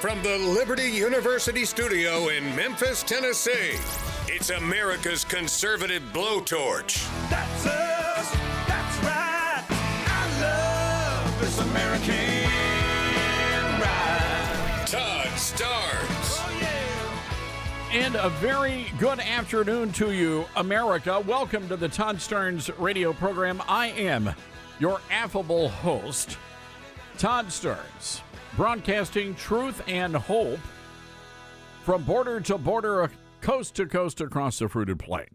from the Liberty University studio in Memphis, Tennessee, it's America's conservative blowtorch. That's us. That's right. I love this American ride. Todd Starnes. Oh, yeah. And a very good afternoon to you, America. Welcome to the Todd Starnes radio program. I am your affable host, Todd Starnes, broadcasting truth and hope from border to border, coast to coast across the fruited plain.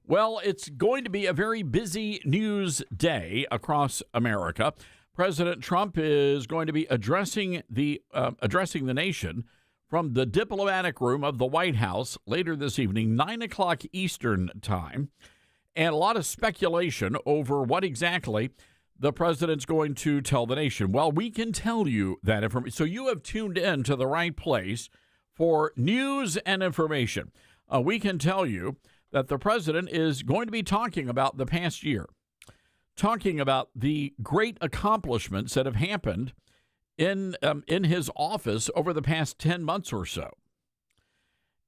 Well, it's going to be a very busy news day across America. President Trump is going to be addressing the nation from the diplomatic room of the White House later this evening, 9 o'clock Eastern time, and a lot of speculation over what exactly the president's going to tell the nation. Well, we can tell you that information. So you have tuned in to the right place for news and information. We can tell you that the president is going to be talking about the past year, talking about the great accomplishments that have happened in his office over the past 10 months or so.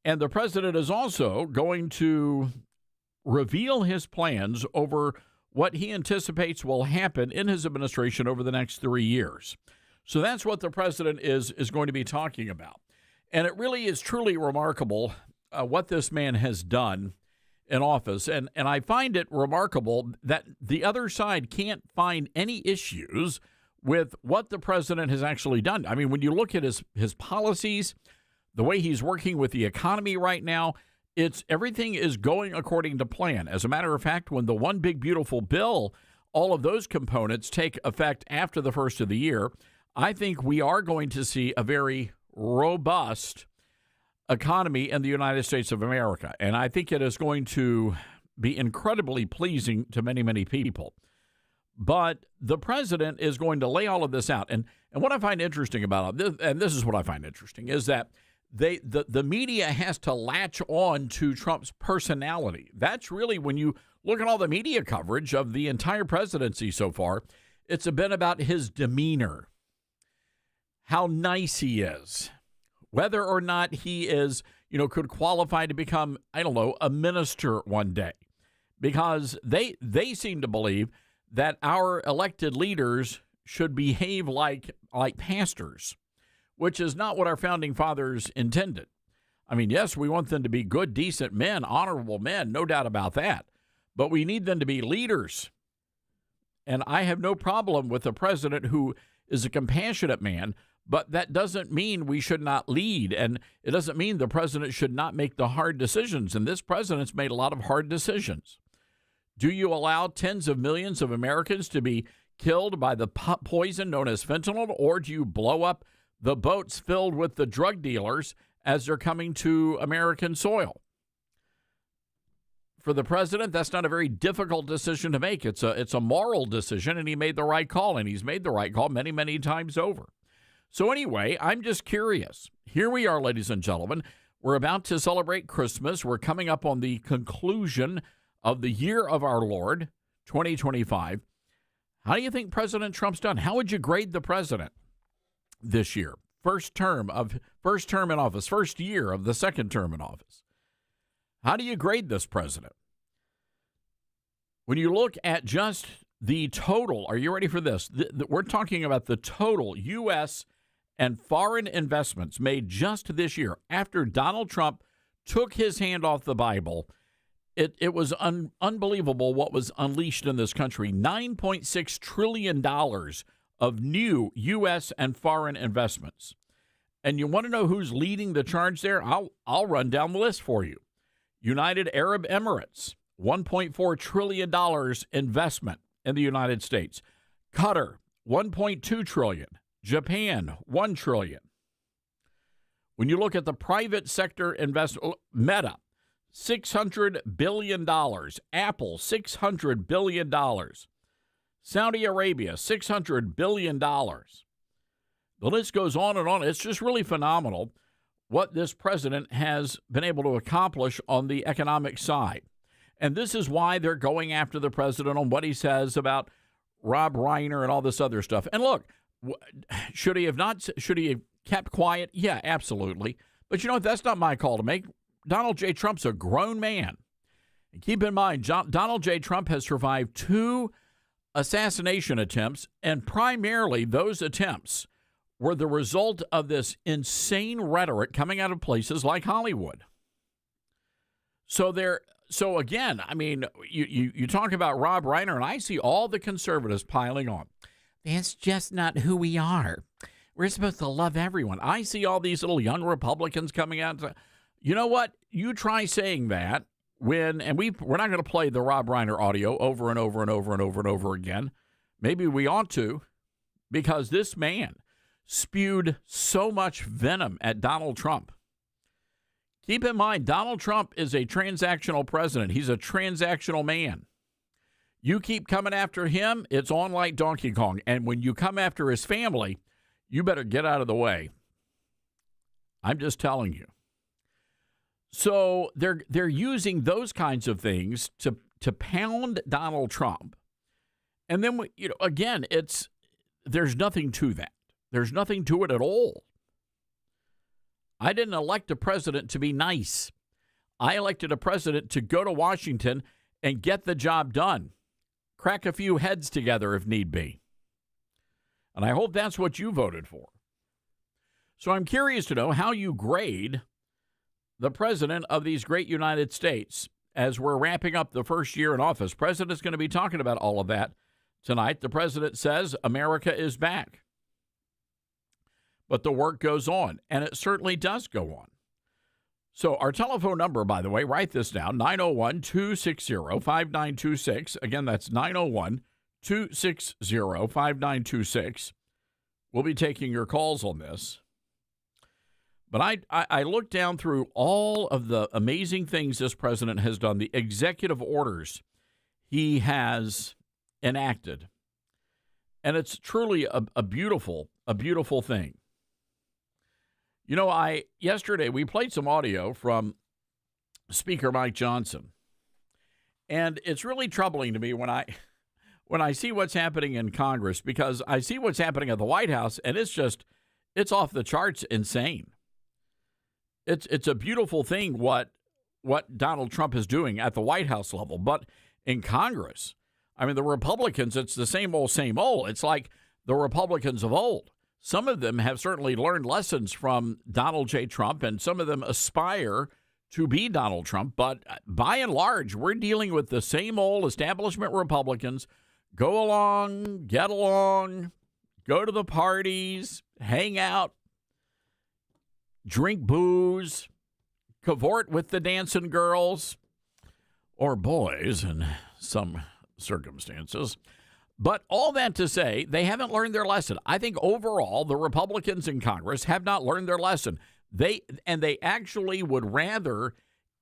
And the president is also going to reveal his plans over what he anticipates will happen in his administration over the next 3 years. So that's what the president is going to be talking about. And it really is truly remarkable what this man has done in office. And I find it remarkable that the other side can't find any issues with what the president has actually done. I mean, when you look at his policies, the way he's working with the economy right now, everything is going according to plan. As a matter of fact, when the one big beautiful bill, all of those components take effect after the first of the year, I think we are going to see a very robust economy in the United States of America. And I think it is going to be incredibly pleasing to many, many people. But the president is going to lay all of this out. And what I find interesting about it, and this is what I find interesting, is that the media has to latch on to Trump's personality. That's really, when you look at all the media coverage of the entire presidency so far, it's been about his demeanor, how nice he is, whether or not he is, could qualify to become, a minister one day, because they seem to believe that our elected leaders should behave like pastors, which is not what our founding fathers intended. I mean, yes, we want them to be good, decent men, honorable men, no doubt about that. But we need them to be leaders. And I have no problem with a president who is a compassionate man, but that doesn't mean we should not lead. And it doesn't mean the president should not make the hard decisions. And this president's made a lot of hard decisions. Do you allow tens of millions of Americans to be killed by the poison known as fentanyl, or do you blow up the boats filled with the drug dealers as they're coming to American soil? For the president, that's not a very difficult decision to make. It's a moral decision, and he made the right call, and he's made the right call many, many times over. So anyway, I'm just curious. Here we are, ladies and gentlemen. We're about to celebrate Christmas. We're coming up on the conclusion of the year of our Lord, 2025. How do you think President Trump's done? How would you grade the president this year? First term in office, first year of the second term in office. How do you grade this president? When you look at just the total, are you ready for this? We're talking about the total U.S. and foreign investments made just this year after Donald Trump took his hand off the Bible. It was unbelievable what was unleashed in this country. $9.6 trillion of new U.S. and foreign investments. And you want to know who's leading the charge there? I'll run down the list for you. United Arab Emirates, $1.4 trillion investment in the United States. Qatar, $1.2 trillion. Japan, $1 trillion. When you look at the private sector investment, Meta, $600 billion. Apple, $600 billion. Saudi Arabia, $600 billion. The list goes on and on. It's just really phenomenal what this president has been able to accomplish on the economic side. And this is why they're going after the president on what he says about Rob Reiner and all this other stuff. And look, should he kept quiet? Yeah, absolutely. But you know what? That's not my call to make. Donald J. Trump's a grown man. And keep in mind, Donald J. Trump has survived 2 assassination attempts, and primarily those attempts were the result of this insane rhetoric coming out of places like Hollywood. So again, I mean, you talk about Rob Reiner, and I see all the conservatives piling on. That's just not who we are. We're supposed to love everyone. I see all these little young Republicans coming out. You know what? You try saying that we're not going to play the Rob Reiner audio over and over and over and over and over again. Maybe we ought to, because this man spewed so much venom at Donald Trump. Keep in mind, Donald Trump is a transactional president. He's a transactional man. You keep coming after him, it's on like Donkey Kong. And when you come after his family, you better get out of the way. I'm just telling you. So they're using those kinds of things to pound Donald Trump. And then, again, there's nothing to that. There's nothing to it at all. I didn't elect a president to be nice. I elected a president to go to Washington and get the job done. Crack a few heads together if need be. And I hope that's what you voted for. So I'm curious to know how you grade the president of these great United States as we're wrapping up the first year in office. President's going to be talking about all of that tonight. The president says America is back. But the work goes on, and it certainly does go on. So our telephone number, by the way, write this down, 901-260-5926. Again, that's 901-260-5926. We'll be taking your calls on this. But I looked down through all of the amazing things this president has done, the executive orders he has enacted. And it's truly a beautiful thing. You know, yesterday we played some audio from Speaker Mike Johnson, and it's really troubling to me when I see what's happening in Congress, because I see what's happening at the White House, and it's off the charts insane. It's a beautiful thing what Donald Trump is doing at the White House level, but in Congress, I mean, the Republicans, it's the same old. It's like the Republicans of old. Some of them have certainly learned lessons from Donald J. Trump, and some of them aspire to be Donald Trump. But by and large, we're dealing with the same old establishment Republicans. Go along, get along, go to the parties, hang out, drink booze, cavort with the dancing girls, or boys in some circumstances. But all that to say, they haven't learned their lesson. I think overall, the Republicans in Congress have not learned their lesson. They actually would rather,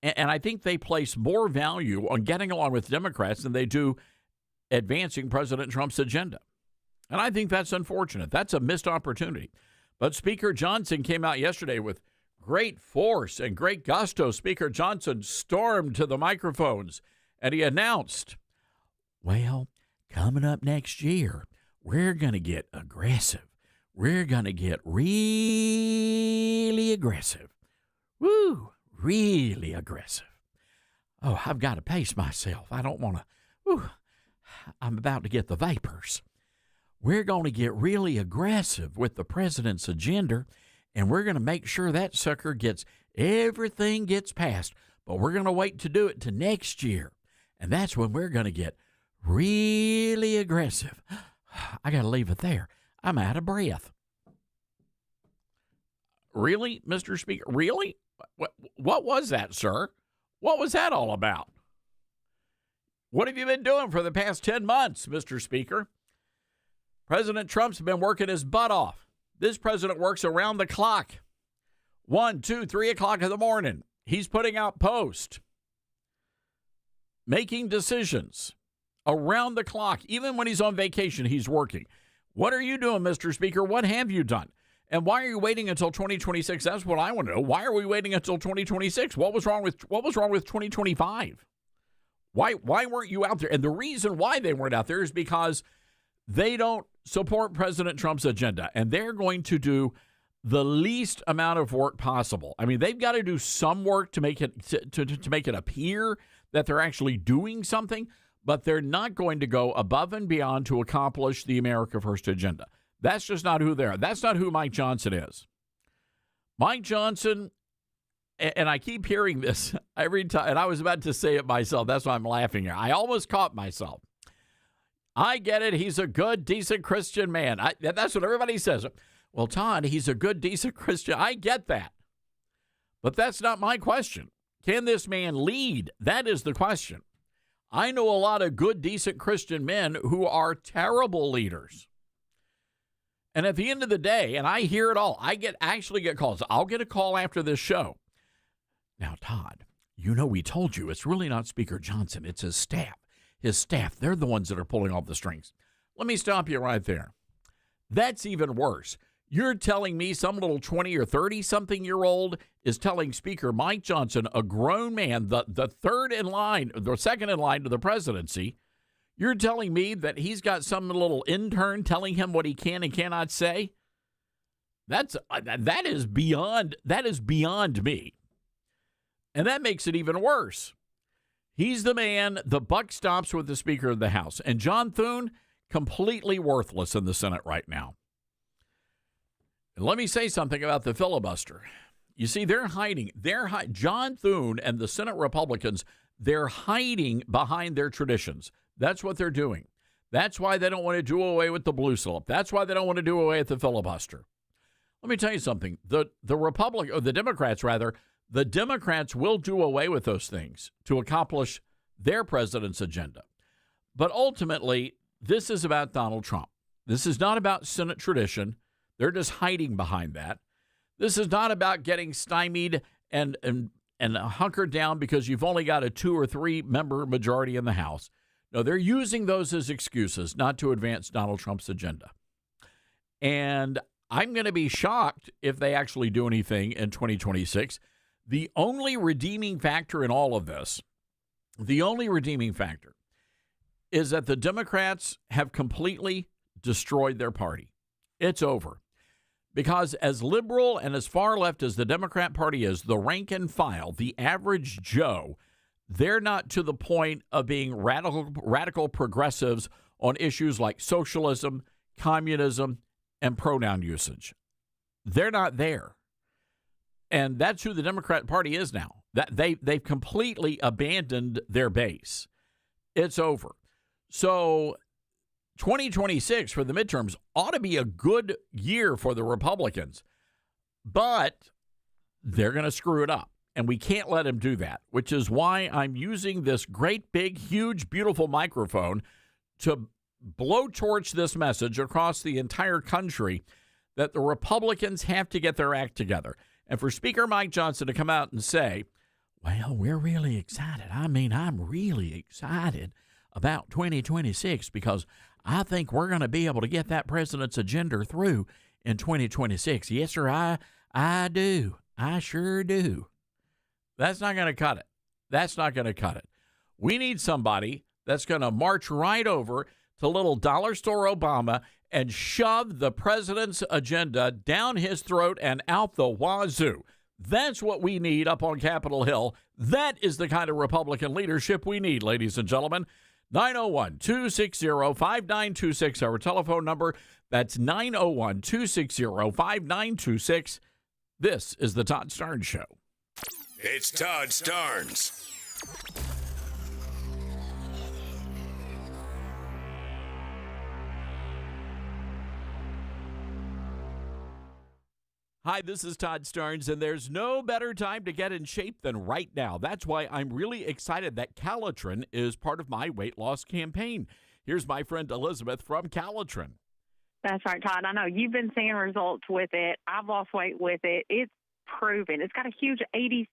and I think they place more value on getting along with Democrats than they do advancing President Trump's agenda. And I think that's unfortunate. That's a missed opportunity. But Speaker Johnson came out yesterday with great force and great gusto. Speaker Johnson stormed to the microphones and he announced, well, coming up next year, we're going to get aggressive. We're going to get really aggressive. Woo, really aggressive. Oh, I've got to pace myself. I don't want to. I'm about to get the vapors. We're going to get really aggressive with the president's agenda, and we're going to make sure that sucker everything gets passed. But we're going to wait to do it to next year. And that's when we're going to get really aggressive. I got to leave it there. I'm out of breath. Really, Mr. Speaker? Really? What was that, sir? What was that all about? What have you been doing for the past 10 months, Mr. Speaker? President Trump's been working his butt off. This president works around the clock. 1, 2, 3 o'clock in the morning. He's putting out posts, making decisions around the clock. Even when he's on vacation, he's working. What are you doing, Mr. Speaker? What have you done? And why are you waiting until 2026? That's what I want to know. Why are we waiting until 2026? What was wrong with 2025? Why weren't you out there? And the reason why they weren't out there is because they don't support President Trump's agenda, and they're going to do the least amount of work possible. I mean, they've got to do some work to make it to make it appear that they're actually doing something, but they're not going to go above and beyond to accomplish the America First agenda. That's just not who they are. That's not who Mike Johnson is. Mike Johnson, and I keep hearing this every time, and I was about to say it myself. That's why I'm laughing here. I almost caught myself. I get it. He's a good, decent Christian man. That's what everybody says. Well, Todd, he's a good, decent Christian. I get that. But that's not my question. Can this man lead? That is the question. I know a lot of good, decent Christian men who are terrible leaders. And at the end of the day, and I hear it all, I actually get calls. I'll get a call after this show. Now, Todd, you know we told you it's really not Speaker Johnson. It's his staff. His staff, they're the ones that are pulling all the strings. Let me stop you right there. That's even worse. You're telling me some little 20 or 30-something-year-old is telling Speaker Mike Johnson, a grown man, the third in line, the second in line to the presidency, you're telling me that he's got some little intern telling him what he can and cannot say? That is beyond me. And that makes it even worse. He's the man, the buck stops with the Speaker of the House. And John Thune, completely worthless in the Senate right now. And let me say something about the filibuster. You see, they're hiding. John Thune and the Senate Republicans, they're hiding behind their traditions. That's what they're doing. That's why they don't want to do away with the blue slip. That's why they don't want to do away with the filibuster. Let me tell you something. The Democrats will do away with those things to accomplish their president's agenda. But ultimately, this is about Donald Trump. This is not about Senate tradition. They're just hiding behind that. This is not about getting stymied and hunkered down because you've only got a 2 or 3 member majority in the House. No, they're using those as excuses not to advance Donald Trump's agenda. And I'm going to be shocked if they actually do anything in 2026. The only redeeming factor in all of this, is that the Democrats have completely destroyed their party. It's over. Because as liberal and as far left as the Democrat Party is, the rank and file, the average Joe, they're not to the point of being radical progressives on issues like socialism, communism, and pronoun usage. They're not there. And that's who the Democrat Party is now. That they've completely abandoned their base. It's over. So 2026 for the midterms ought to be a good year for the Republicans, but they're going to screw it up, and we can't let them do that, which is why I'm using this great, big, huge, beautiful microphone to blowtorch this message across the entire country that the Republicans have to get their act together. And for Speaker Mike Johnson to come out and say, well, we're really excited. I mean, I'm really excited about 2026 because I think we're going to be able to get that president's agenda through in 2026. Yes, sir, I do. I sure do. That's not going to cut it. That's not going to cut it. We need somebody that's going to march right over to little dollar store Obama and shove the president's agenda down his throat and out the wazoo. That's what we need up on Capitol Hill. That is the kind of Republican leadership we need, ladies and gentlemen. 901-260-5926, our telephone number. That's 901-260-5926. This is the Todd Starnes Show. It's Todd Starnes. Hi, this is Todd Starnes, and there's no better time to get in shape than right now. That's why I'm really excited that Calitrin is part of my weight loss campaign. Here's my friend Elizabeth from Calitrin. That's right, Todd. I know you've been seeing results with it. I've lost weight with it. It's proven. It's got a huge 86%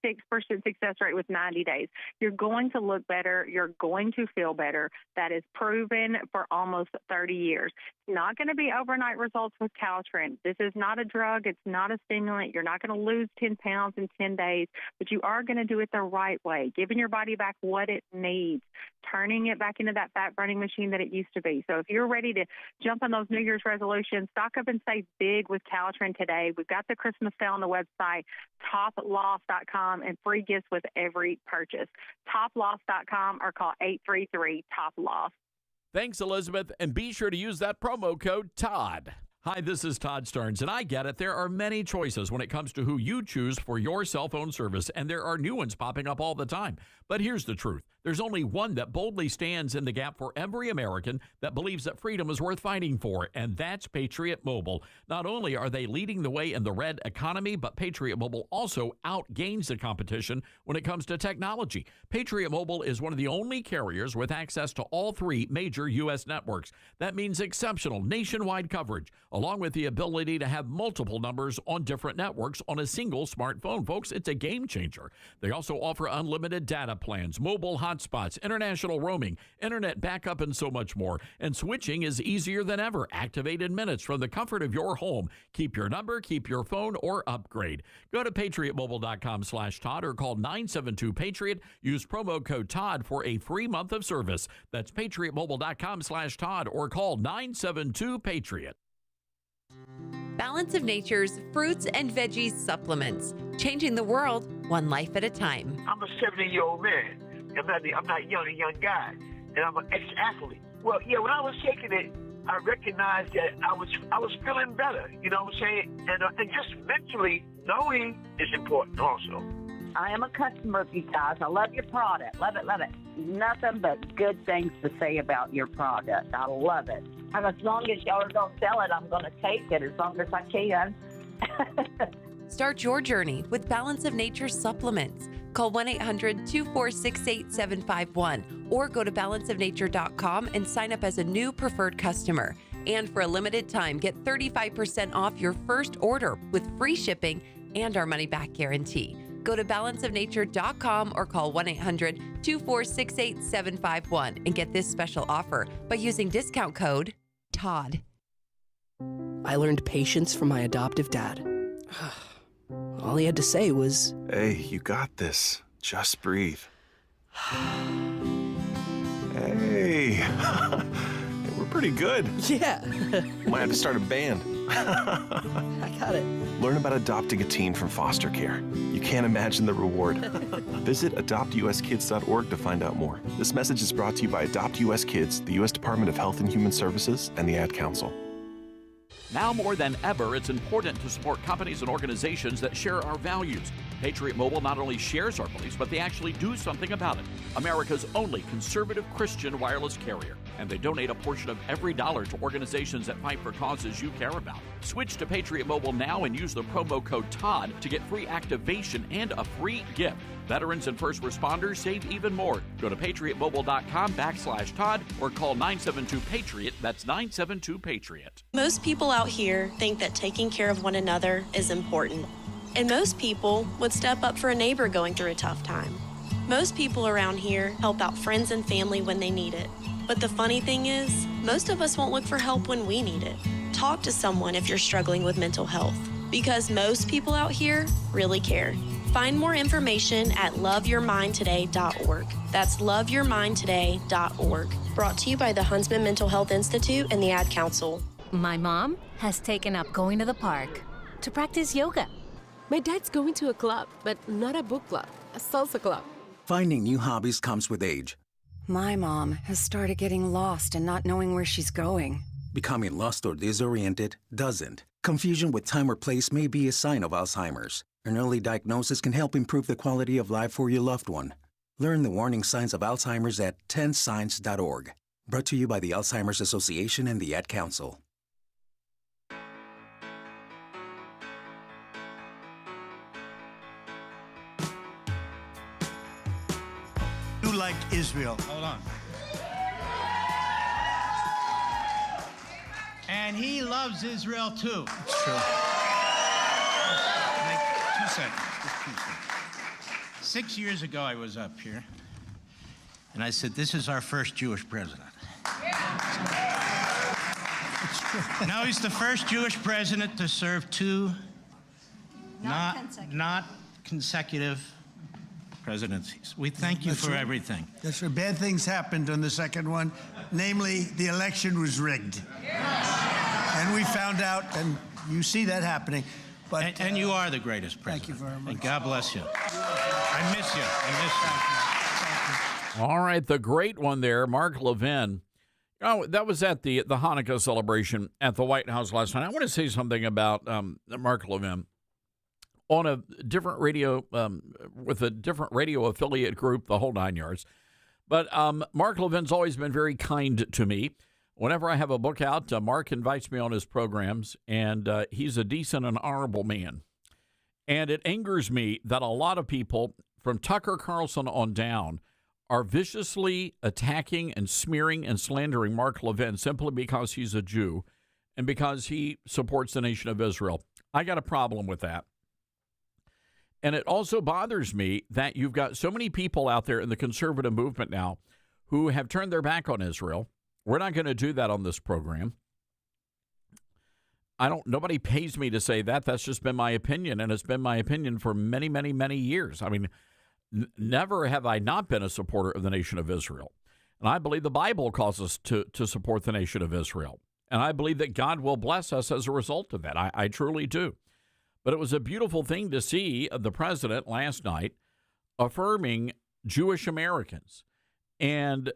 success rate with 90 days. You're going to look better. You're going to feel better. That is proven for almost 30 years. It's not going to be overnight results with Caltrans. This is not a drug. It's not a stimulant. You're not going to lose 10 pounds in 10 days, but you are going to do it the right way, giving your body back what it needs, turning it back into that fat-burning machine that it used to be. So if you're ready to jump on those New Year's resolutions, stock up and save big with Caltrans today. We've got the Christmas sale on the website, toploss.com, and free gifts with every purchase. Toploss.com or call 833-TOP-LOSS. Thanks, Elizabeth, and be sure to use that promo code TODD. Hi, this is Todd Stearns, and I get it. There are many choices when it comes to who you choose for your cell phone service, and there are new ones popping up all the time. But here's the truth. There's only one that boldly stands in the gap for every American that believes that freedom is worth fighting for, and that's Patriot Mobile. Not only are they leading the way in the red economy, but Patriot Mobile also outgains the competition when it comes to technology. Patriot Mobile is one of the only carriers with access to all three major U.S. networks. That means exceptional nationwide coverage, along with the ability to have multiple numbers on different networks on a single smartphone. Folks, it's a game changer. They also offer unlimited data plans, mobile hotspots, international roaming, internet backup, and so much more. And switching is easier than ever. Activate in minutes from the comfort of your home. Keep your number, keep your phone, or upgrade. Go to patriotmobile.com/Todd or call 972-PATRIOT. Use promo code Todd for a free month of service. That's patriotmobile.com/Todd or call 972-PATRIOT. Balance of Nature's fruits and veggies supplements, changing the world one life at a time. I'm a 70-year-old man. I'm not a young guy, and I'm an ex-athlete. Well, yeah, when I was taking it, I recognized that I was feeling better. You know what I'm saying? And just mentally knowing is important also. I am a customer of you guys. I love your product. Love it, love it. Nothing but good things to say about your product. I love it. And as long as y'all don't sell it, I'm going to take it as long as I can. Start your journey with Balance of Nature supplements. Call 1-800-246-8751 or go to balanceofnature.com and sign up as a new preferred customer. And for a limited time, get 35% off your first order with free shipping and our money-back guarantee. Go to balanceofnature.com or call 1-800-246-8751 and get this special offer by using discount code TODD. I learned patience from my adoptive dad. All he had to say was, "Hey, you got this. Just breathe." Hey, we're pretty good. yeah. Might have to start a band. I got it. Learn about adopting a teen from foster care. You can't imagine the reward. Visit adoptuskids.org to find out more. This message is brought to you by Adopt US Kids, the U.S. Department of Health and Human Services, and the Ad Council. Now more than ever, it's important to support companies and organizations that share our values. Patriot Mobile not only shares our beliefs, but they actually do something about it. America's only conservative Christian wireless carrier. And they donate a portion of every dollar to organizations that fight for causes you care about. Switch to Patriot Mobile now and use the promo code TODD to get free activation and a free gift. Veterans and first responders save even more. Go to patriotmobile.com/Todd or call 972-PATRIOT. That's 972-PATRIOT. Most people out here think that taking care of one another is important. And most people would step up for a neighbor going through a tough time. Most people around here help out friends and family when they need it. But the funny thing is, most of us won't look for help when we need it. Talk to someone if you're struggling with mental health, because most people out here really care. Find more information at loveyourmindtoday.org. That's loveyourmindtoday.org. Brought to you by the Huntsman Mental Health Institute and the Ad Council. My mom has taken up going to the park to practice yoga. My dad's going to a club, but not a book club, a salsa club. Finding new hobbies comes with age. My mom has started getting lost and not knowing where she's going. Becoming lost or disoriented doesn't. Confusion with time or place may be a sign of Alzheimer's. An early diagnosis can help improve the quality of life for your loved one. Learn the warning signs of Alzheimer's at 10signs.org. Brought to you by the Alzheimer's Association and the Ad Council. You like Israel. Hold on. And he loves Israel too. It's true. Make 2 Listen. 6 years ago, I was up here, and I said, this is our first Jewish president. Now he's the first Jewish president to serve two not consecutive presidencies. We thank you for everything. That's right. Bad things happened on the second one. Namely, the election was rigged. And we found out, and you see that happening. But and you are the greatest president. Thank you very much. And God bless you. I miss you. All right, the great one there, Mark Levin. Oh, that was at the Hanukkah celebration at the White House last night. I want to say something about Mark Levin. On a different radio, with a different radio affiliate group, the whole 9 yards. But Mark Levin's always been very kind to me. Whenever I have a book out, Mark invites me on his programs, and he's a decent and honorable man. And it angers me that a lot of people, from Tucker Carlson on down, are viciously attacking and smearing and slandering Mark Levin simply because he's a Jew and because he supports the nation of Israel. I got a problem with that. And it also bothers me that you've got so many people out there in the conservative movement now who have turned their back on Israel. We're not going to do that on this program. Nobody pays me to say that. That's just been my opinion, and it's been my opinion for many, many, many years. I mean, never have I not been a supporter of the nation of Israel. And I believe the Bible calls us to support the nation of Israel. And I believe that God will bless us as a result of that. I truly do. But it was a beautiful thing to see the president last night affirming Jewish Americans. And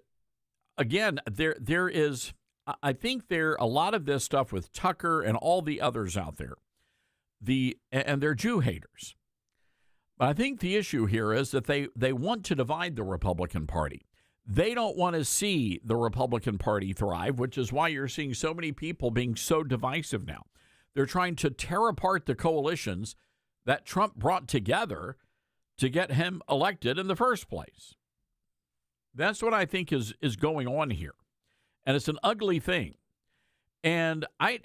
again, there is, I think a lot of this stuff with Tucker and all the others out there, and they're Jew haters. But I think the issue here is that they want to divide the Republican Party. They don't want to see the Republican Party thrive, which is why you're seeing so many people being so divisive now. They're trying to tear apart the coalitions that Trump brought together to get him elected in the first place. That's what I think is going on here. And it's an ugly thing. And I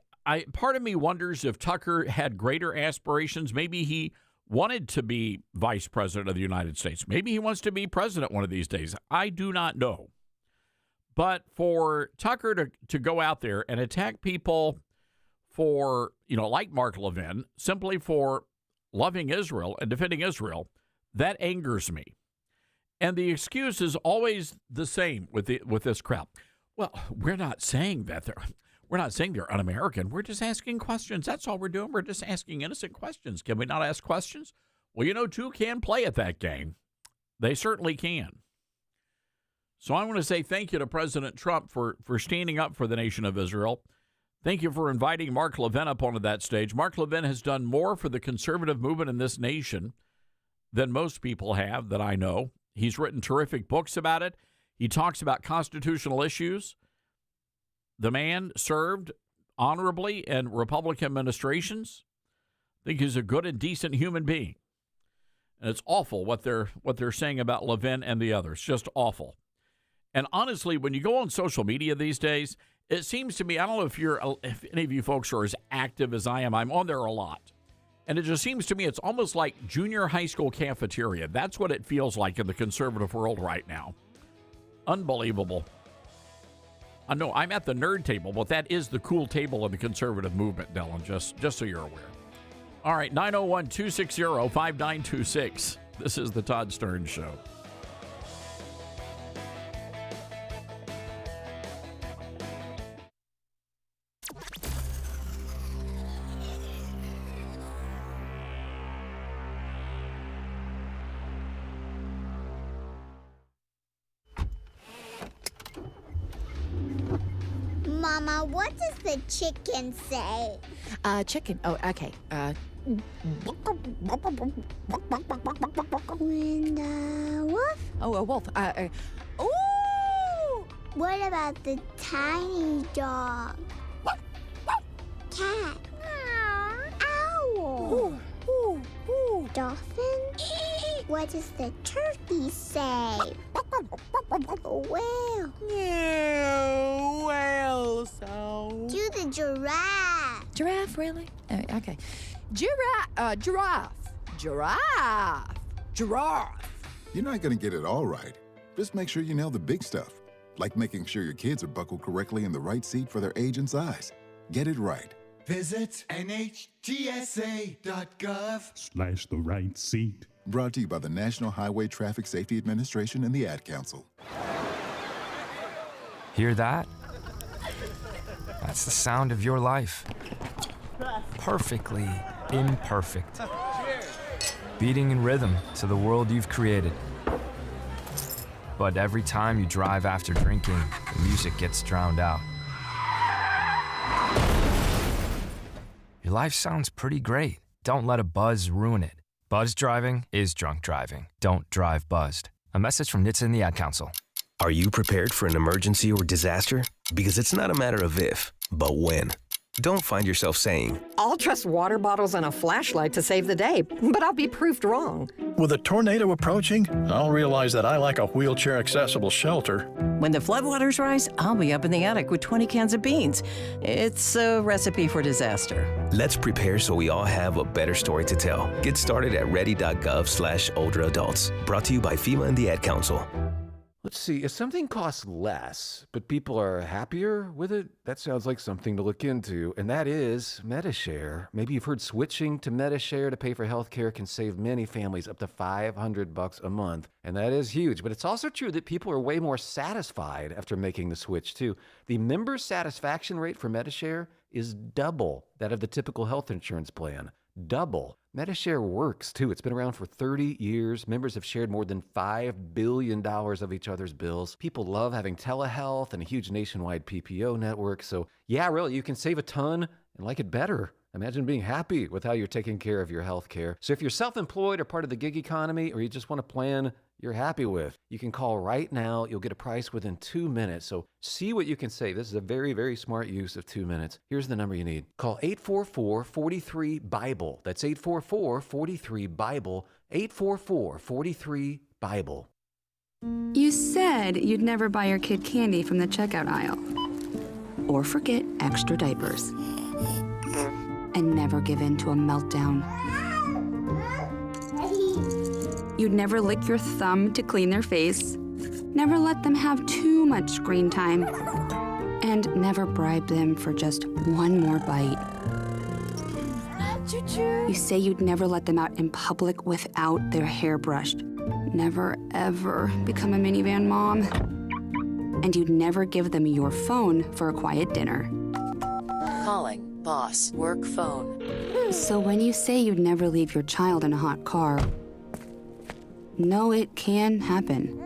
part of me wonders if Tucker had greater aspirations. Maybe he wanted to be vice president of the United States. Maybe he wants to be president one of these days. I do not know. But for Tucker to go out there and attack people for, like Mark Levin, simply for loving Israel and defending Israel, that angers me. And the excuse is always the same with this crowd. Well, we're not saying that they're un-American. We're just asking questions. That's all we're doing. We're just asking innocent questions. Can we not ask questions? Well, two can play at that game. They certainly can. So I want to say thank you to President Trump for standing up for the nation of Israel. Thank you for inviting Mark Levin up onto that stage. Mark Levin has done more for the conservative movement in this nation than most people have that I know. He's written terrific books about it. He talks about constitutional issues. The man served honorably in Republican administrations. I think he's a good and decent human being. And it's awful what they're saying about Levin and the others. Just awful. And honestly, when you go on social media these days, it seems to me, I don't know if any of you folks are as active as I am. I'm on there a lot. And it just seems to me it's almost like junior high school cafeteria. That's what it feels like in the conservative world right now. Unbelievable. I know I'm at the nerd table, but that is the cool table of the conservative movement, Dylan, just so you're aware. All right, 901-260-5926. This is the Todd Stern Show. Mama, what does the chicken say? Chicken. Oh, okay. When the wolf? Oh, a wolf. Ooh! What about the tiny dog? Cat. Owl. Ooh. Dolphin? What does the turkey say? Whale. Yeah, whale sound. Do the giraffe. Giraffe, really? Okay. Giraffe. Giraffe. Giraffe. You're not going to get it all right. Just make sure you nail the big stuff, like making sure your kids are buckled correctly in the right seat for their age and size. Get it right. Visit NHTSA.gov/the right seat. Brought to you by the National Highway Traffic Safety Administration and the Ad Council. Hear that? That's the sound of your life. Perfectly imperfect. Beating in rhythm to the world you've created. But every time you drive after drinking, the music gets drowned out. Your life sounds pretty great. Don't let a buzz ruin it. Buzz driving is drunk driving. Don't drive buzzed. A message from NHTSA and the Ad Council. Are you prepared for an emergency or disaster? Because it's not a matter of if, but when. Don't find yourself saying, I'll trust water bottles and a flashlight to save the day, but I'll be proved wrong. With a tornado approaching, I'll realize that I lack a wheelchair-accessible shelter. When the floodwaters rise, I'll be up in the attic with 20 cans of beans. It's a recipe for disaster. let's prepare so we all have a better story to tell. Get started at ready.gov/older adults. Brought to you by FEMA and the Ad Council. Let's see, if something costs less, but people are happier with it, that sounds like something to look into, and that is MediShare. Maybe you've heard switching to MediShare to pay for healthcare can save many families up to $500 a month, and that is huge. But it's also true that people are way more satisfied after making the switch, too. The member satisfaction rate for MediShare is double that of the typical health insurance plan. Double. MediShare works, too. It's been around for 30 years. Members have shared more than $5 billion of each other's bills. People love having telehealth and a huge nationwide PPO network. So, yeah, really, you can save a ton and like it better. Imagine being happy with how you're taking care of your health care. So if you're self-employed or part of the gig economy, or you just want a plan you're happy with, you can call right now. You'll get a price within 2 minutes. So see what you can save. This is a very, very smart use of 2 minutes. Here's the number you need. Call 844-43-BIBLE. That's 844-43-BIBLE. 844-43-BIBLE. You said you'd never buy your kid candy from the checkout aisle. Or forget extra diapers. And never give in to a meltdown. You'd never lick your thumb to clean their face. Never let them have too much screen time. And never bribe them for just one more bite. You say you'd never let them out in public without their hair brushed. Never, ever become a minivan mom. And you'd never give them your phone for a quiet dinner. Calling boss work phone. So when you say you'd never leave your child in a hot car, no, it can happen.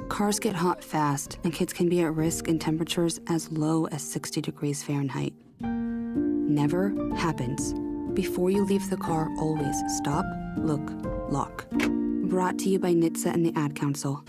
Cars get hot fast, and kids can be at risk in temperatures as low as 60 degrees Fahrenheit. Never happens. Before you leave the car, always stop, look, lock. Brought to you by NHTSA and the Ad Council.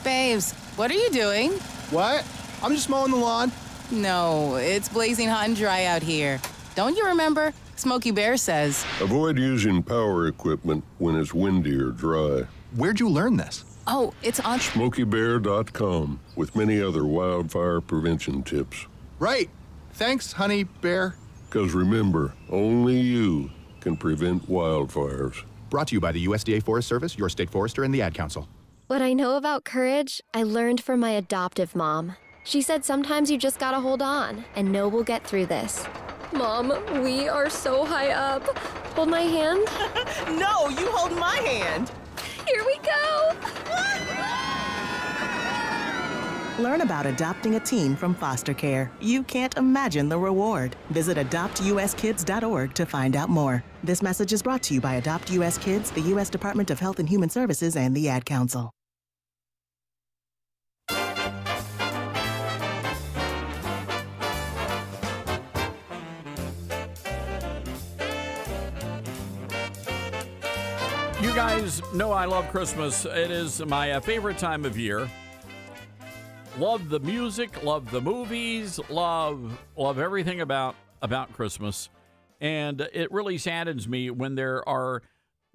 Babes, what are you doing? What? I'm just mowing the lawn. No, it's blazing hot and dry out here. Don't you remember? Smokey Bear says. Avoid using power equipment when it's windy or dry. Where'd you learn this? Oh, it's on SmokeyBear.com with many other wildfire prevention tips. Right. Thanks, Honey Bear. Because remember, only you can prevent wildfires. Brought to you by the USDA Forest Service, your state forester, and the Ad Council. What I know about courage, I learned from my adoptive mom. She said sometimes you just gotta hold on and know we'll get through this. Mom, we are so high up. Hold my hand. No, you hold my hand. Here we go. Learn about adopting a teen from foster care. You can't imagine the reward. Visit adoptuskids.org to find out more. This message is brought to you by Adopt US Kids, the U.S. Department of Health and Human Services, and the Ad Council. You guys know I love Christmas. It is my favorite time of year. Love the music, love the movies, love everything about Christmas. And it really saddens me when there are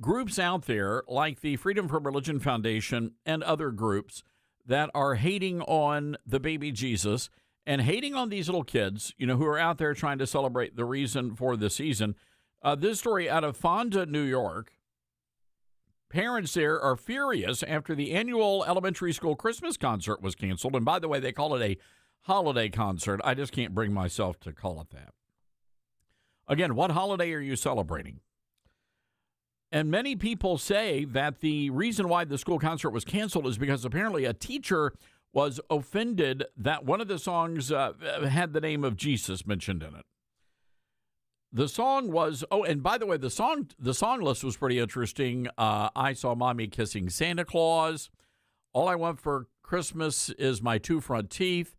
groups out there like the Freedom from Religion Foundation and other groups that are hating on the baby Jesus and hating on these little kids, who are out there trying to celebrate the reason for the season. This story out of Fonda, New York. Parents there are furious after the annual elementary school Christmas concert was canceled. And by the way, they call it a holiday concert. I just can't bring myself to call it that. Again, what holiday are you celebrating? And many people say that the reason why the school concert was canceled is because apparently a teacher was offended that one of the songs had the name of Jesus mentioned in it. The song was, and by the way, the song list was pretty interesting. I Saw Mommy Kissing Santa Claus. All I Want for Christmas is My Two Front Teeth.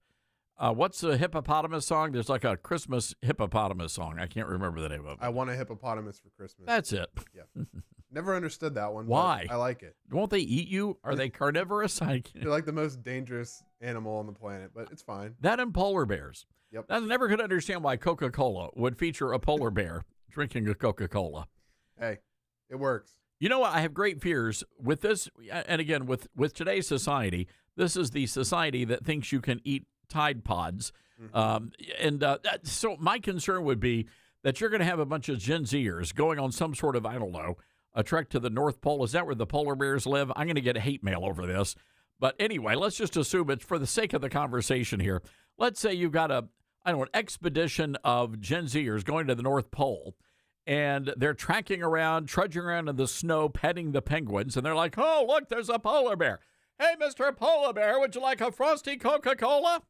What's the hippopotamus song? There's like a Christmas hippopotamus song. I can't remember the name of it. I Want a Hippopotamus for Christmas. That's it. Yeah. Never understood that one. Why? I like it. Won't they eat you? Are they carnivorous? They're like the most dangerous animal on the planet, but it's fine. That and polar bears. Yep. I never could understand why Coca-Cola would feature a polar bear drinking a Coca-Cola. Hey, it works. You know what? I have great fears with this. And again, with today's society, this is the society that thinks you can eat Tide Pods. So my concern would be that you're going to have a bunch of Gen Zers going on some sort of, I don't know, a trek to the North Pole. Is that where the polar bears live? I'm going to get hate mail over this. But anyway, let's just assume it's for the sake of the conversation here. Let's say you've got an expedition of Gen Zers going to the North Pole, and they're tracking around, trudging around in the snow, petting the penguins, and they're like, oh, look, there's a polar bear. Hey, Mr. Polar Bear, would you like a frosty Coca-Cola?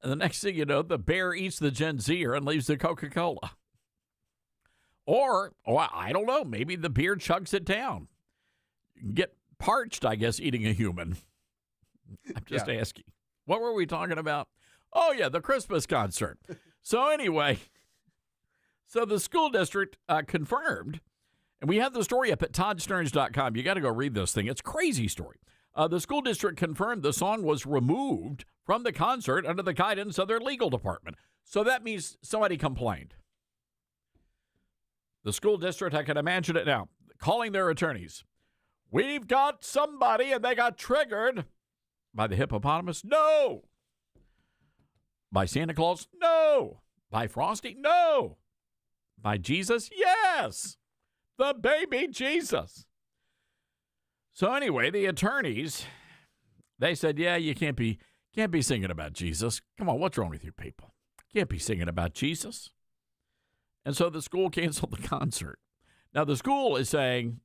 And the next thing you know, the bear eats the Gen Zer and leaves the Coca-Cola. Or I don't know, maybe the beer chugs it down. You can get parched, I guess, eating a human. I'm just asking. What were we talking about? Oh, yeah, the Christmas concert. So anyway, so the school district confirmed, and we have the story up at toddsterns.com. You got to go read this thing. It's a crazy story. The school district confirmed the song was removed from the concert under the guidance of their legal department. So that means somebody complained. The school district, I can imagine it now, calling their attorneys. We've got somebody and they got triggered by the hippopotamus. No. By Santa Claus? No. By Frosty? No. By Jesus? Yes. The baby Jesus. So anyway, the attorneys, they said, yeah, you can't be singing about Jesus. Come on, what's wrong with you people? Can't be singing about Jesus. And so the school canceled the concert. Now, the school is saying,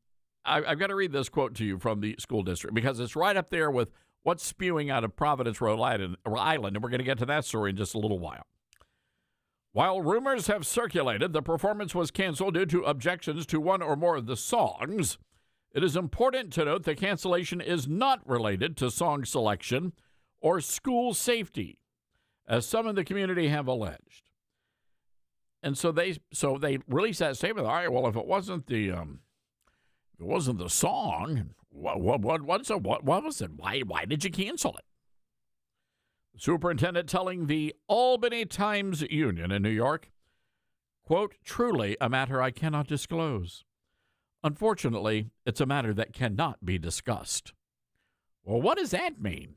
I've got to read this quote to you from the school district because it's right up there with what's spewing out of Providence, Rhode Island, and we're going to get to that story in just a little while. While rumors have circulated the performance was canceled due to objections to one or more of the songs, it is important to note the cancellation is not related to song selection or school safety, as some in the community have alleged. And so they released that statement. All right, well, if it wasn't the song, what was it? Why did you cancel it? The superintendent telling the Albany Times Union in New York, quote, truly a matter I cannot disclose. Unfortunately, it's a matter that cannot be discussed. Well, what does that mean?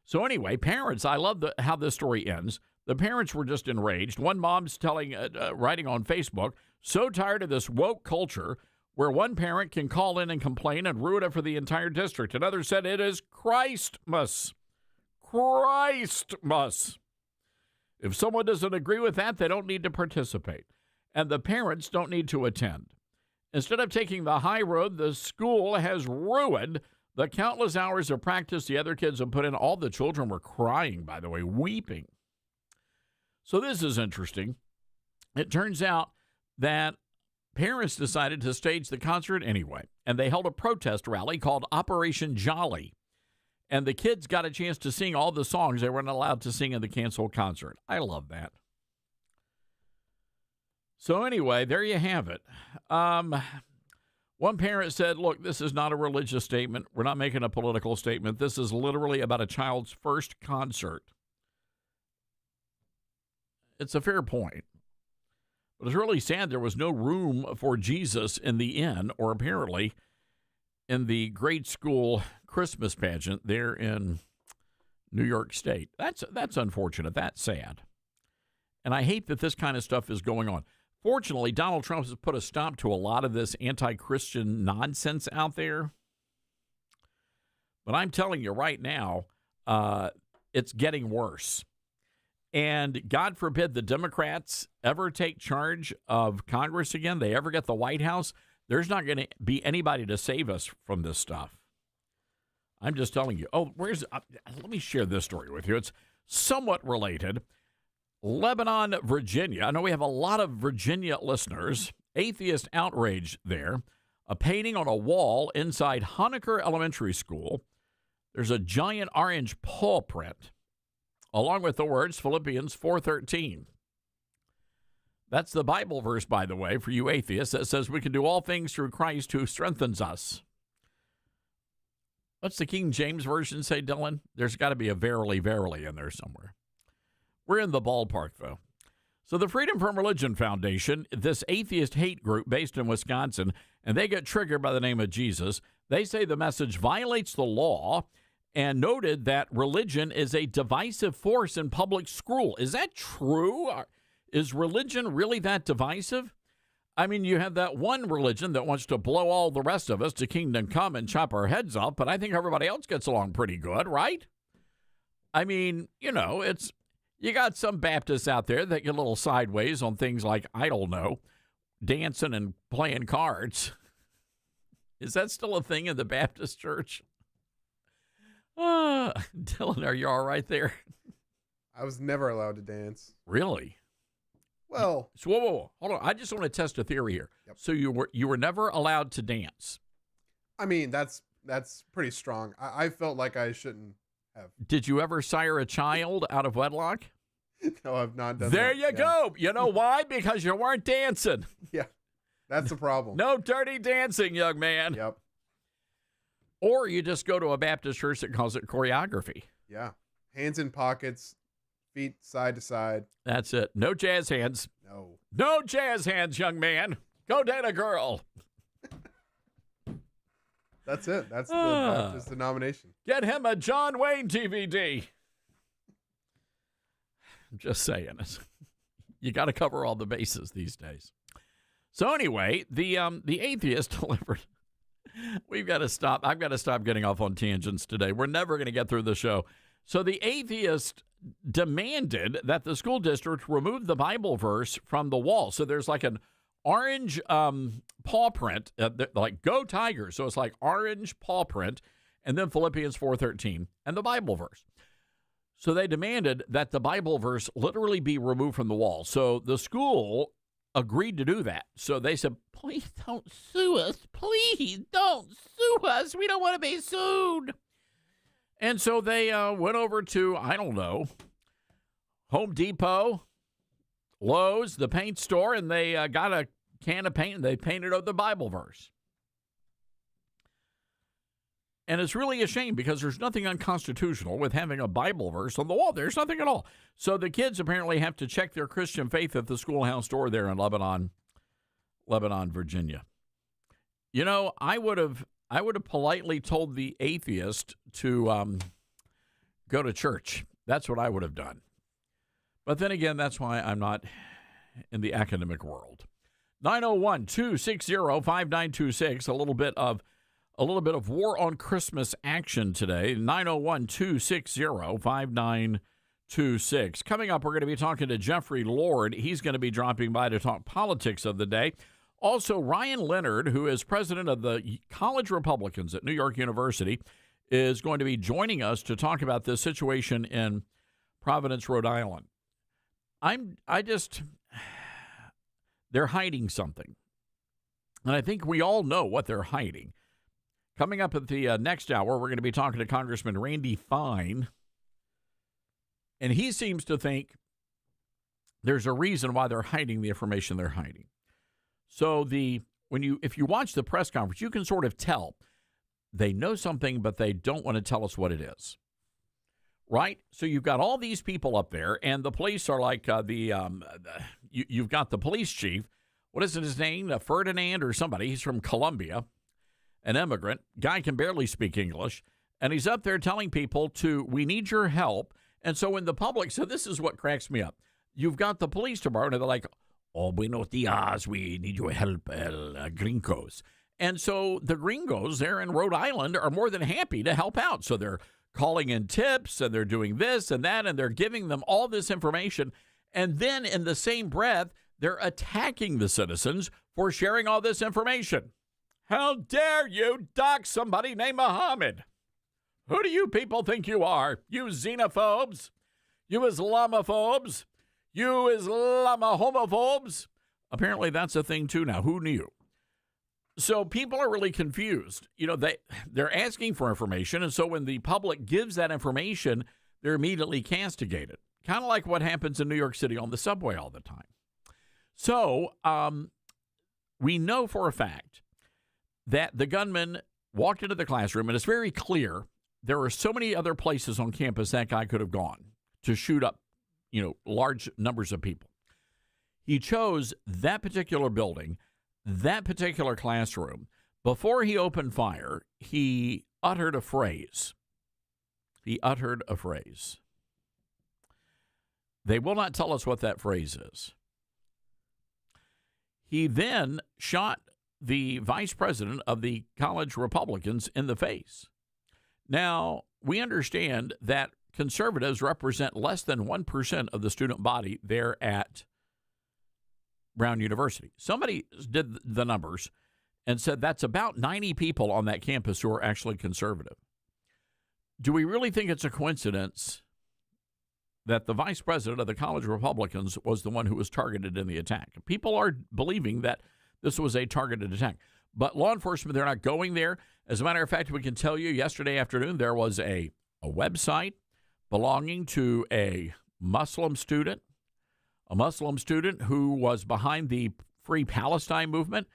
So anyway, parents, I love how this story ends. The parents were just enraged. One mom's writing on Facebook, so tired of this woke culture where one parent can call in and complain and ruin it for the entire district. Another said it is Christmas. Christmas. If someone doesn't agree with that, they don't need to participate. And the parents don't need to attend. Instead of taking the high road, the school has ruined the countless hours of practice the other kids have put in. All the children were crying, by the way, weeping. So this is interesting. It turns out that parents decided to stage the concert anyway, and they held a protest rally called Operation Jolly. And the kids got a chance to sing all the songs they weren't allowed to sing in the canceled concert. I love that. So anyway, there you have it. One parent said, look, this is not a religious statement. We're not making a political statement. This is literally about a child's first concert. It's a fair point. But it's really sad there was no room for Jesus in the inn, or apparently in the grade school Christmas pageant there in New York State. That's unfortunate. That's sad. And I hate that this kind of stuff is going on. Fortunately, Donald Trump has put a stop to a lot of this anti-Christian nonsense out there. But I'm telling you right now, it's getting worse. And God forbid the Democrats ever take charge of Congress again, they ever get the White House, there's not going to be anybody to save us from this stuff. I'm just telling you. Oh, let me share this story with you. It's somewhat related. Lebanon, Virginia. I know we have a lot of Virginia listeners. Atheist outrage there. A painting on a wall inside Honaker Elementary School. There's a giant orange paw print, along with the words Philippians 4:13. That's the Bible verse, by the way, for you atheists, that says we can do all things through Christ who strengthens us. What's the King James Version say, Dylan? There's got to be a verily, verily in there somewhere. We're in the ballpark, though. So the Freedom from Religion Foundation, this atheist hate group based in Wisconsin, and they get triggered by the name of Jesus. They say the message violates the law and noted that religion is a divisive force in public school. Is that true? Is religion really that divisive? I mean, you have that one religion that wants to blow all the rest of us to kingdom come and chop our heads off, but I think everybody else gets along pretty good, right? I mean, you got some Baptists out there that get a little sideways on things like, I don't know, dancing and playing cards. Is that still a thing in the Baptist church? Dylan, are you all right there? I was never allowed to dance. Really? Well, so whoa. Hold on. I just want to test a theory here. Yep. So you were never allowed to dance. I mean, that's pretty strong. I felt like I shouldn't have. Did you ever sire a child out of wedlock? No, I've not done there that. There you go. You know why? Because you weren't dancing. Yeah, that's the problem. No dirty dancing, young man. Yep. Or you just go to a Baptist church that calls it choreography. Yeah. Hands in pockets, feet side to side. That's it. No jazz hands. No. No jazz hands, young man. Go date a girl. That's it. That's the Baptist denomination. Get him a John Wayne DVD. I'm just saying it. You got to cover all the bases these days. So anyway, the atheist delivered. We've got to stop. I've got to stop getting off on tangents today. We're never going to get through the show. So the atheist demanded that the school district remove the Bible verse from the wall. So there's like an orange paw print, like Go Tigers. So it's like orange paw print, and then Philippians 4:13 and the Bible verse. So they demanded that the Bible verse literally be removed from the wall. So the school agreed to do that. So they said, please don't sue us. Please don't sue us. We don't want to be sued. And so they went over to, I don't know, Home Depot, Lowe's, the paint store, and they got a can of paint and they painted out the Bible verse. And it's really a shame because there's nothing unconstitutional with having a Bible verse on the wall. There's nothing at all. So the kids apparently have to check their Christian faith at the schoolhouse store there in Lebanon, Virginia. You know, I would have politely told the atheist to go to church. That's what I would have done. But then again, that's why I'm not in the academic world. 901-260-5926, a little bit of War on Christmas action today. 901-260-5926. Coming up, we're going to be talking to Jeffrey Lord. He's going to be dropping by to talk politics of the day. Also, Ryan Leonard, who is president of the College Republicans at New York University, is going to be joining us to talk about this situation in Providence, Rhode Island. They're hiding something. And I think we all know what they're hiding. Coming up at the next hour, we're going to be talking to Congressman Randy Fine. And he seems to think there's a reason why they're hiding the information they're hiding. So if you watch the press conference, you can sort of tell they know something, but they don't want to tell us what it is. Right? So you've got all these people up there, and the police are like you've got the police chief. What is his name? Ferdinand or somebody. He's from Colombia, an immigrant. Guy can barely speak English. And he's up there telling people we need your help. And so in the public, so this is what cracks me up. You've got the police department, and they're like, Oh, buenos dias. We need your help, gringos. And so the gringos there in Rhode Island are more than happy to help out. So they're calling in tips, and they're doing this and that, and they're giving them all this information. And then in the same breath, they're attacking the citizens for sharing all this information. How dare you dox somebody named Muhammad? Who do you people think you are? You xenophobes? You Islamophobes? You Islamohomophobes? Apparently that's a thing too now. Who knew? So people are really confused. You know, they're asking for information, and so when the public gives that information, they're immediately castigated. Kind of like what happens in New York City on the subway all the time. So we know for a fact that the gunman walked into the classroom, and it's very clear there are so many other places on campus that guy could have gone to shoot up, large numbers of people. He chose that particular building, that particular classroom. Before he opened fire, he uttered a phrase. They will not tell us what that phrase is. He then shot the vice president of the college Republicans in the face. Now, we understand that conservatives represent less than 1% of the student body there at Brown University. Somebody did the numbers and said that's about 90 people on that campus who are actually conservative. Do we really think it's a coincidence that the vice president of the college Republicans was the one who was targeted in the attack? People are believing that this was a targeted attack. But law enforcement, they're not going there. As a matter of fact, we can tell you yesterday afternoon there was a website belonging to a Muslim student who was behind the Free Palestine movement,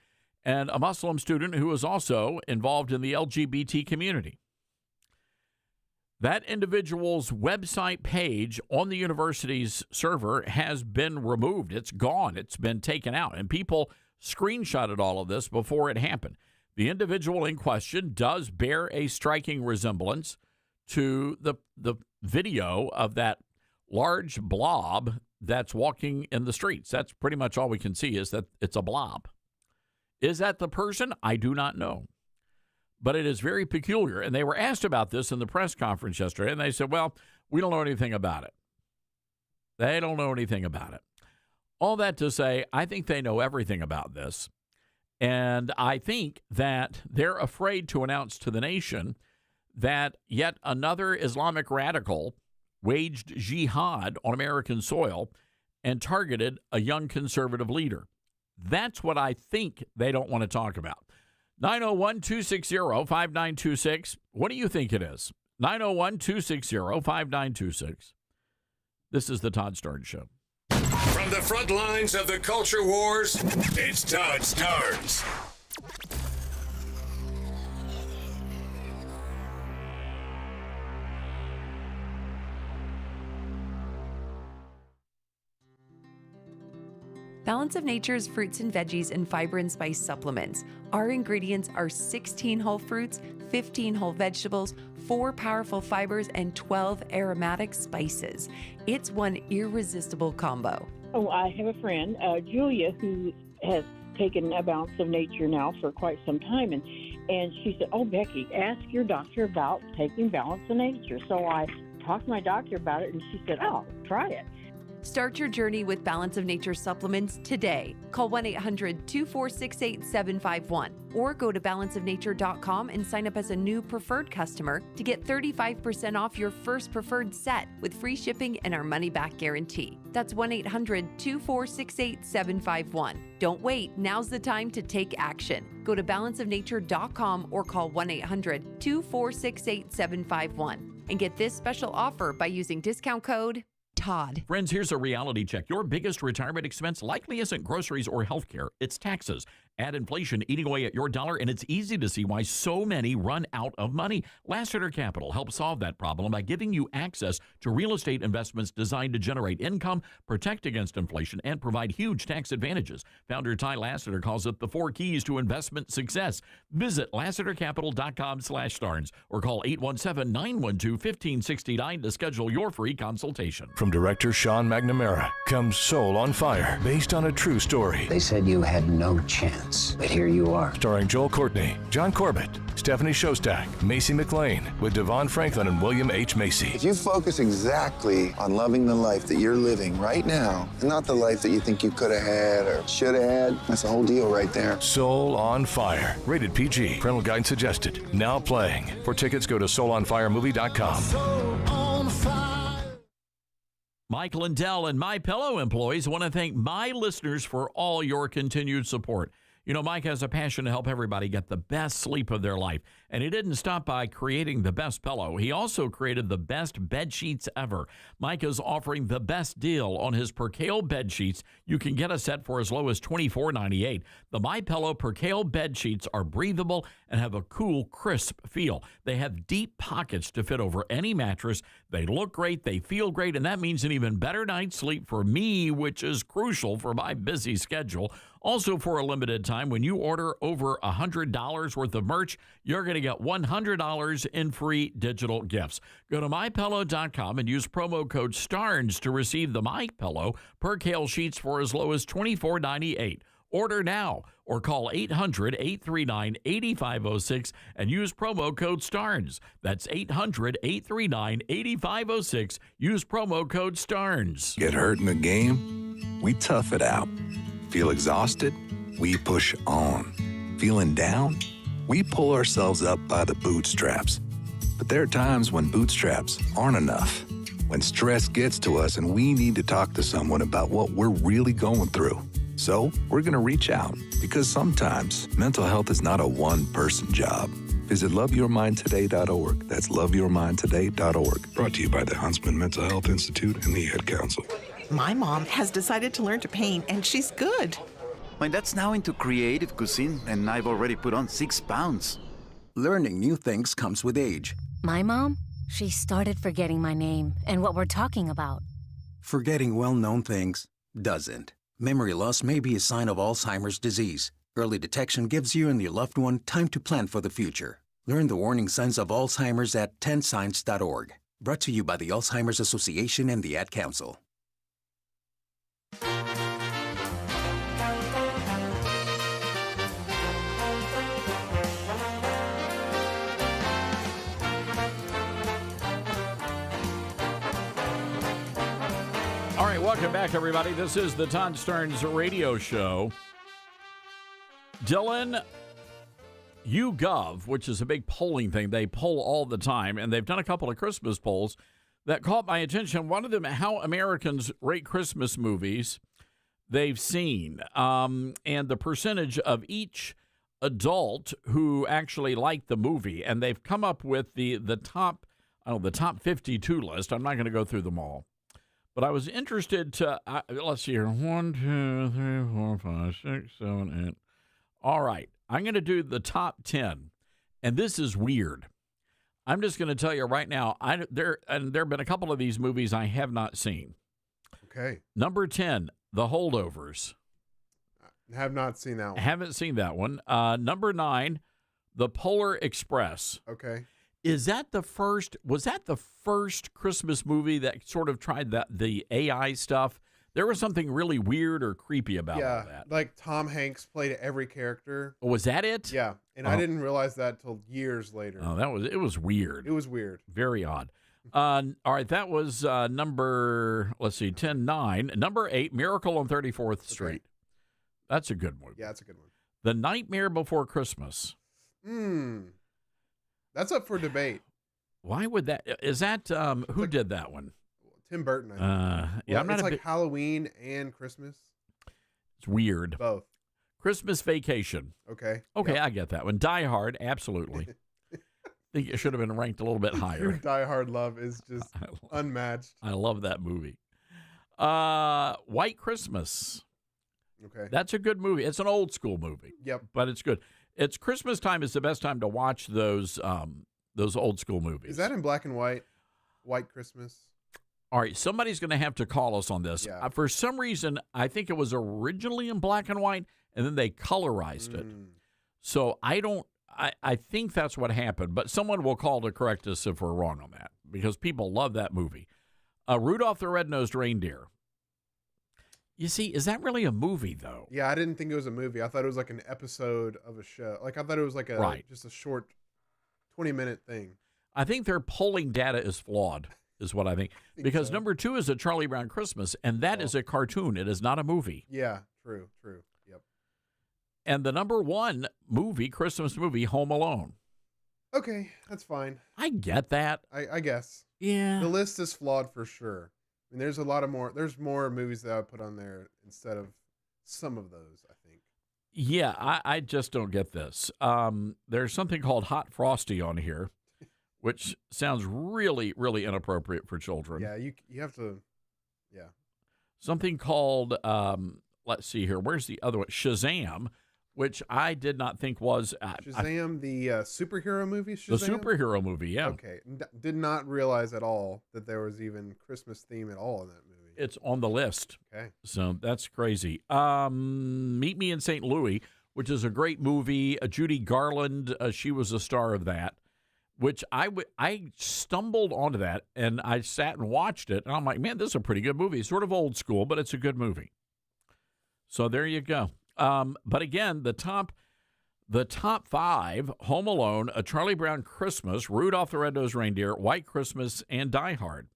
and a Muslim student who was also involved in the LGBT community. That individual's website page on the university's server has been removed. It's gone. It's been taken out. And people screenshotted all of this before it happened. The individual in question does bear a striking resemblance to the video of that large blob that's walking in the streets. That's pretty much all we can see, is that it's a blob. Is that the person? I do not know. But it is very peculiar. And they were asked about this in the press conference yesterday, and they said, well, we don't know anything about it. They don't know anything about it. All that to say, I think they know everything about this. And I think that they're afraid to announce to the nation that yet another Islamic radical waged jihad on American soil and targeted a young conservative leader. That's what I think they don't want to talk about. 901-260-5926. What do you think it is? 901-260-5926. This is the Todd Starnes Show. From the front lines of the culture wars, it's Todd Starnes. Balance of Nature's fruits and veggies and fiber and spice supplements. Our ingredients are 16 whole fruits, 15 whole vegetables, 4 powerful fibers, and 12 aromatic spices. It's one irresistible combo. Oh, I have a friend, Julia, who has taken a Balance of Nature now for quite some time, and she said, oh, Becky, ask your doctor about taking Balance of Nature. So I talked to my doctor about it, and she said, oh, try it. Start your journey with Balance of Nature supplements today. Call 1-800-246-8751 or go to balanceofnature.com and sign up as a new preferred customer to get 35% off your first preferred set with free shipping and our money-back guarantee. That's 1-800-246-8751. Don't wait. Now's the time to take action. Go to balanceofnature.com or call 1-800-246-8751 and get this special offer by using discount code Todd. Friends, here's a reality check. Your biggest retirement expense likely isn't groceries or healthcare, it's taxes. Add inflation eating away at your dollar, and it's easy to see why so many run out of money. Lassiter Capital helps solve that problem by giving you access to real estate investments designed to generate income, protect against inflation, and provide huge tax advantages. Founder Ty Lassiter calls it the 4 keys to investment success. Visit LassiterCapital.com/Starnes or call 817-912-1569 to schedule your free consultation. From director Sean McNamara comes Soul on Fire, based on a true story. They said you had no chance, but here you are. Starring Joel Courtney, John Corbett, Stephanie Shostak, Macy McLean, with Devon Franklin and William H. Macy. If you focus exactly on loving the life that you're living right now, and not the life that you think you could have had or should have had, that's the whole deal right there. Soul on Fire, rated PG. Parental guidance suggested. Now playing. For tickets, go to soulonfiremovie.com. Soul on Fire. Mike Lindell and MyPillow employees want to thank my listeners for all your continued support. You know, Mike has a passion to help everybody get the best sleep of their life. And he didn't stop by creating the best pillow. He also created the best bed sheets ever. Mike is offering the best deal on his Percale bed sheets. You can get a set for as low as $24.98. The MyPillow Percale bed sheets are breathable and have a cool, crisp feel. They have deep pockets to fit over any mattress. They look great, they feel great, and that means an even better night's sleep for me, which is crucial for my busy schedule. Also, for a limited time, when you order over $100 worth of merch, you're going to get $100 in free digital gifts. Go to MyPillow.com and use promo code STARNS to receive the MyPillow Percale sheets for as low as $24.98. Order now or call 800-839-8506 and use promo code STARNS. That's 800-839-8506. Use promo code STARNS. Get hurt in a game? We tough it out. Feel exhausted? We push on. Feeling down? We pull ourselves up by the bootstraps. But there are times when bootstraps aren't enough. When stress gets to us and we need to talk to someone about what we're really going through. So we're going to reach out, because sometimes mental health is not a one-person job. Visit loveyourmindtoday.org. That's loveyourmindtoday.org. Brought to you by the Huntsman Mental Health Institute and the Ad Council. My mom has decided to learn to paint, and she's good. My dad's now into creative cuisine, and I've already put on 6 pounds. Learning new things comes with age. My mom? She started forgetting my name and what we're talking about. Forgetting well-known things doesn't. Memory loss may be a sign of Alzheimer's disease. Early detection gives you and your loved one time to plan for the future. Learn the warning signs of Alzheimer's at 10signs.org. Brought to you by the Alzheimer's Association and the Ad Council. All right, welcome back, everybody. This is the Todd Stearns Radio Show. Dylan, YouGov, which is a big polling thing, they poll all the time, and they've done a couple of Christmas polls that caught my attention. One of them, how Americans rate Christmas movies they've seen, and the percentage of each adult who actually liked the movie. And they've come up with the top 52 list. I'm not going to go through them all. But I was interested to, let's see here, 1, 2, 3, 4, 5, 6, 7, 8. All right, I'm going to do the top 10, and this is weird. I'm just going to tell you right now, there have been a couple of these movies I have not seen. Okay. Number 10, The Holdovers. Have not seen that one. Haven't seen that one. Number 9, The Polar Express. Okay. Was that the first Christmas movie that sort of tried the AI stuff? There was something really weird or creepy about all that. Like Tom Hanks played every character. Was that it? Yeah, and I didn't realize that till years later. Oh, it was weird. It was weird. Very odd. All right, that was number, 10, 9. Number 8, Miracle on 34th Street. Okay. That's a good movie. Yeah, that's a good one. The Nightmare Before Christmas. That's up for debate. Why would that? Is that who did that one? Tim Burton, I think. Yeah, I'm not it's like Halloween and Christmas. It's weird. Both. Christmas Vacation. Okay. Okay, Yep. I get that one. Die Hard, absolutely. I think it should have been ranked a little bit higher. Your Die Hard love is just unmatched. I love that movie. White Christmas. Okay. That's a good movie. It's an old school movie. Yep. But it's good. It's Christmas time is the best time to watch those old school movies. Is that in black and white? White Christmas? All right, somebody's going to have to call us on this. Yeah. For some reason, I think it was originally in black and white, and then they colorized it. So I think that's what happened, but someone will call to correct us if we're wrong on that, because people love that movie. Rudolph the Red-Nosed Reindeer. You see, is that really a movie, though? Yeah, I didn't think it was a movie. I thought it was like an episode of a show. Like, I thought it was like just a short 20-minute thing. I think their polling data is flawed, is what I think. Because number 2 is A Charlie Brown Christmas, and that is a cartoon. It is not a movie. Yeah, true. Yep. And the number 1 movie, Christmas movie, Home Alone. Okay, that's fine. I get that. I guess. Yeah. The list is flawed for sure. I mean, there's more movies that I would put on there instead of some of those, I think. Yeah, I just don't get this. There's something called Hot Frosty on here, which sounds really, really inappropriate for children. Yeah, you have to, yeah. Something called, let's see here, where's the other one? Shazam, which I did not think was... Shazam, the superhero movie? Shazam? The superhero movie, yeah. Okay, did not realize at all that there was even Christmas theme at all in that movie. It's on the list. Okay. So that's crazy. Meet Me in St. Louis, which is a great movie. Judy Garland, she was a star of that, which I stumbled onto that, and I sat and watched it, and I'm like, man, this is a pretty good movie. Sort of old school, but it's a good movie. So there you go. But again, the top 5, Home Alone, A Charlie Brown Christmas, Rudolph the Red-Nosed Reindeer, White Christmas, and Die Hard.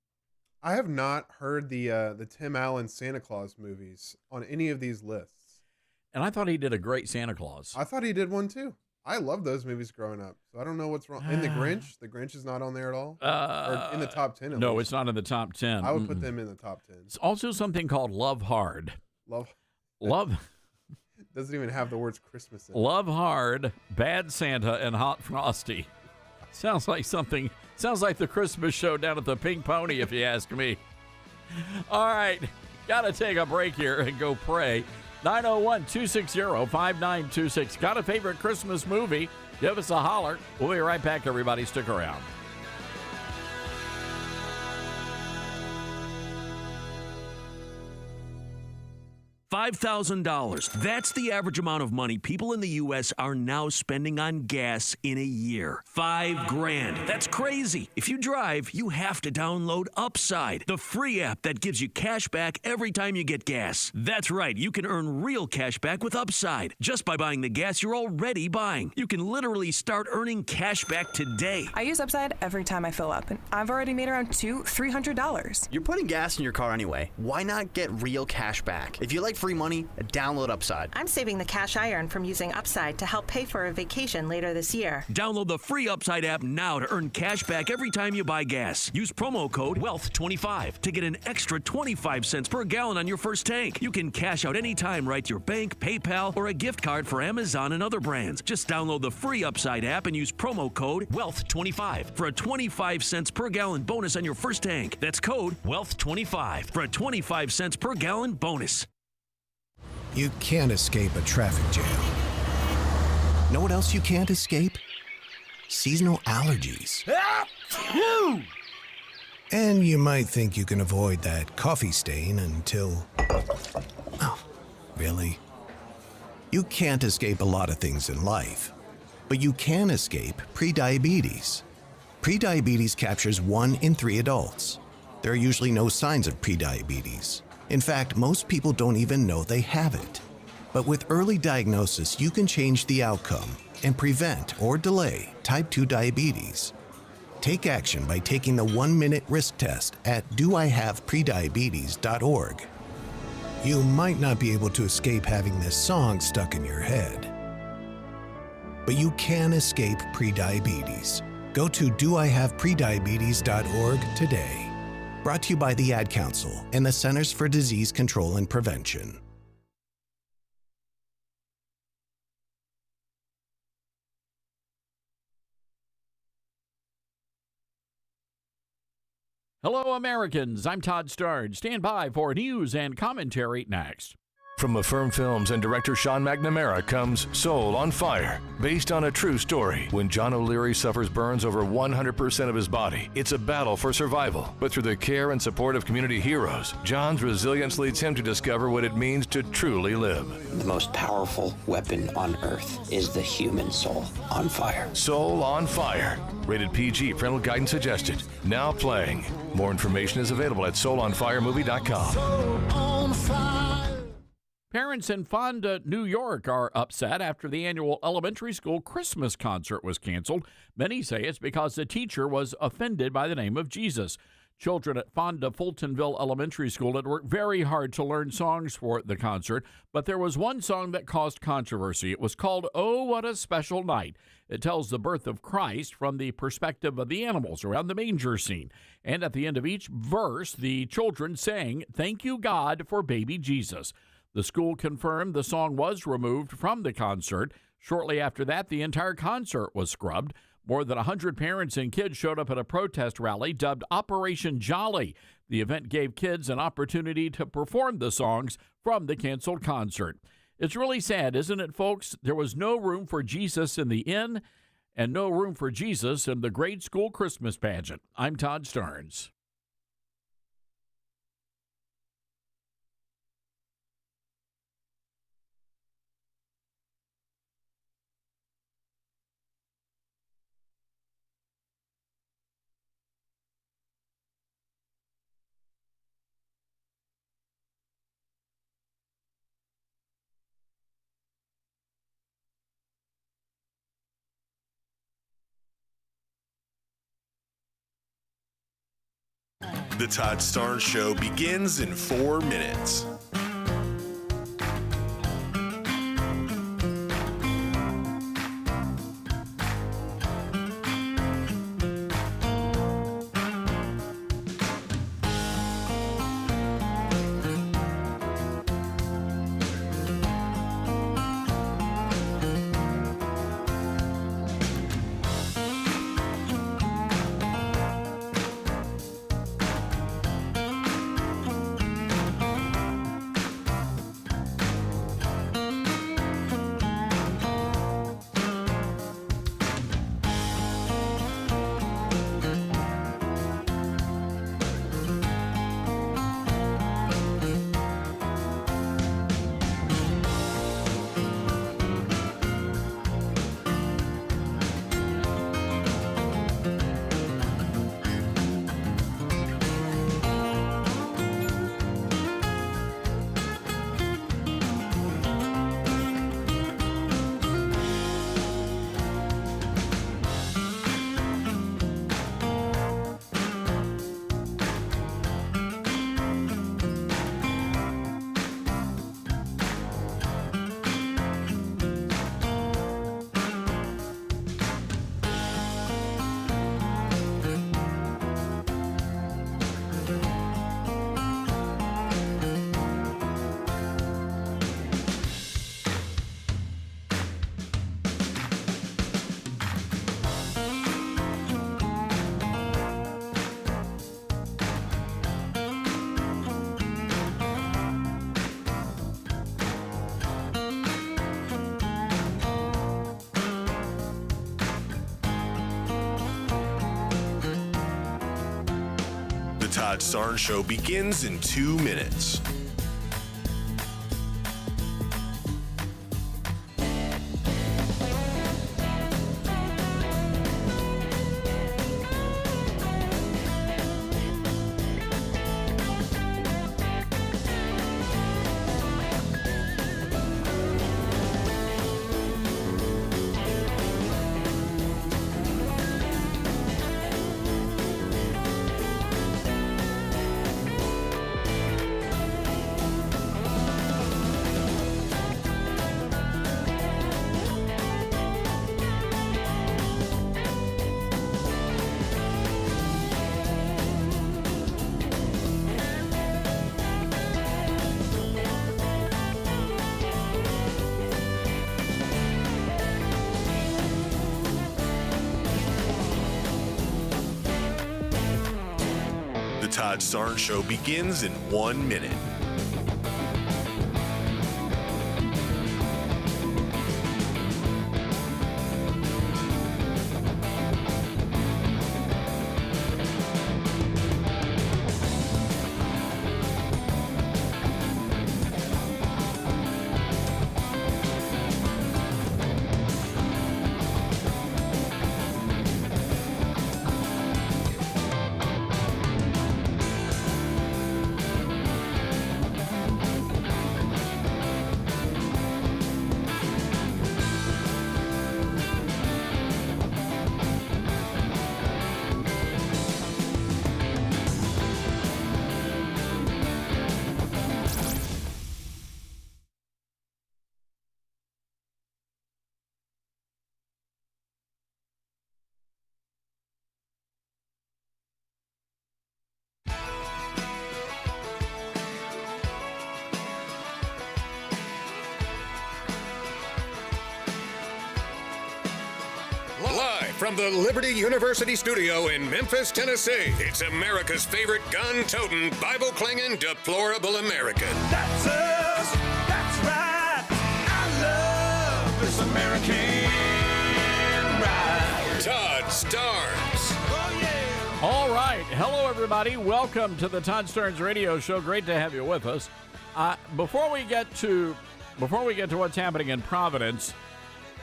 I have not heard the Tim Allen Santa Claus movies on any of these lists. And I thought he did a great Santa Claus. I thought he did one too. I loved those movies growing up, so I don't know what's wrong. And The Grinch is not on there at all? Or in the top 10 at No, least. it's not in the top 10. I would put them in the top 10. It's also something called Love Hard. Love. Doesn't even have the words Christmas in it. Love Hard, Bad Santa, and Hot Frosty. Sounds like the Christmas show down at the Pink Pony, if you ask me. All right, got to take a break here and go pray. 901-260-5926. Got a favorite Christmas movie? Give us a holler. We'll be right back, everybody. Stick around. $5,000. That's the average amount of money people in the U.S. are now spending on gas in a year. $5,000. That's crazy. If you drive, you have to download Upside, the free app that gives you cash back every time you get gas. That's right. You can earn real cash back with Upside just by buying the gas you're already buying. You can literally start earning cash back today. I use Upside every time I fill up, and I've already made around $300. You're putting gas in your car anyway. Why not get real cash back? If you like free money, download Upside. I'm saving the cash I earn from using Upside to help pay for a vacation later this year. Download the free Upside app now to earn cash back every time you buy gas. Use promo code WEALTH25 to get an extra 25 cents per gallon on your first tank. You can cash out anytime right to your bank, PayPal, or a gift card for Amazon and other brands. Just download the free Upside app and use promo code WEALTH25 for a 25 cents per gallon bonus on your first tank. That's code WEALTH25 for a 25 cents per gallon bonus. You can't escape a traffic jam. Know what else you can't escape? Seasonal allergies. And you might think you can avoid that coffee stain until... Oh, really? You can't escape a lot of things in life, but you can escape prediabetes. Prediabetes captures 1 in 3 adults. There are usually no signs of prediabetes. In fact, most people don't even know they have it. But with early diagnosis, you can change the outcome and prevent or delay type 2 diabetes. Take action by taking the 1-minute risk test at doihaveprediabetes.org. You might not be able to escape having this song stuck in your head, but you can escape prediabetes. Go to doihaveprediabetes.org today. Brought to you by the Ad Council and the Centers for Disease Control and Prevention. Hello, Americans. I'm Todd Starnes. Stand by for news and commentary next. From Affirm Films and director Sean McNamara comes Soul on Fire, based on a true story. When John O'Leary suffers burns over 100% of his body, it's a battle for survival. But through the care and support of community heroes, John's resilience leads him to discover what it means to truly live. The most powerful weapon on earth is the human soul on fire. Soul on Fire. Rated PG. Parental guidance suggested. Now playing. More information is available at soulonfiremovie.com. Parents in Fonda, New York are upset after the annual elementary school Christmas concert was canceled. Many say it's because the teacher was offended by the name of Jesus. Children at Fonda Fultonville Elementary School had worked very hard to learn songs for the concert, but there was one song that caused controversy. It was called "Oh, What a Special Night." It tells the birth of Christ from the perspective of the animals around the manger scene. And at the end of each verse, the children sang, "Thank you, God, for baby Jesus." The school confirmed the song was removed from the concert. Shortly after that, the entire concert was scrubbed. More than 100 parents and kids showed up at a protest rally dubbed Operation Jolly. The event gave kids an opportunity to perform the songs from the canceled concert. It's really sad, isn't it, folks? There was no room for Jesus in the inn and no room for Jesus in the grade school Christmas pageant. I'm Todd Starnes. The Todd Starnes Show begins in 4 minutes. The Todd Starnes Show begins in 2 minutes. The Todd Starnes Show begins in 1 minute. from the Liberty University studio in Memphis, Tennessee, it's America's favorite gun-toting, Bible-clinging, deplorable American. That's us. That's right. I love this American ride. Todd Starnes. Oh, yeah. All right. Hello, everybody. Welcome to the Todd Starnes Radio Show. Great to have you with us. Before we get to what's happening in Providence,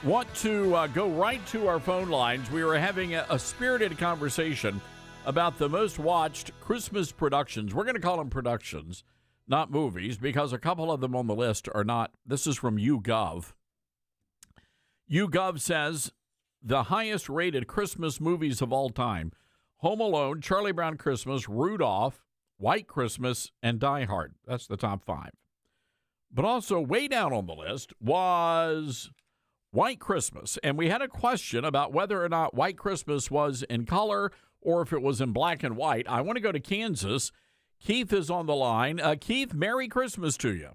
want to go right to our phone lines. We were having a spirited conversation about the most watched Christmas productions. We're going to call them productions, not movies, because a couple of them on the list are not. This is from YouGov. YouGov says the highest rated Christmas movies of all time: Home Alone, Charlie Brown Christmas, Rudolph, White Christmas, and Die Hard. That's the top 5. But also way down on the list was White Christmas. And we had a question about whether or not White Christmas was in color or if it was in black and white. I want to go to Kansas. Keith is on the line. Keith, Merry Christmas to you.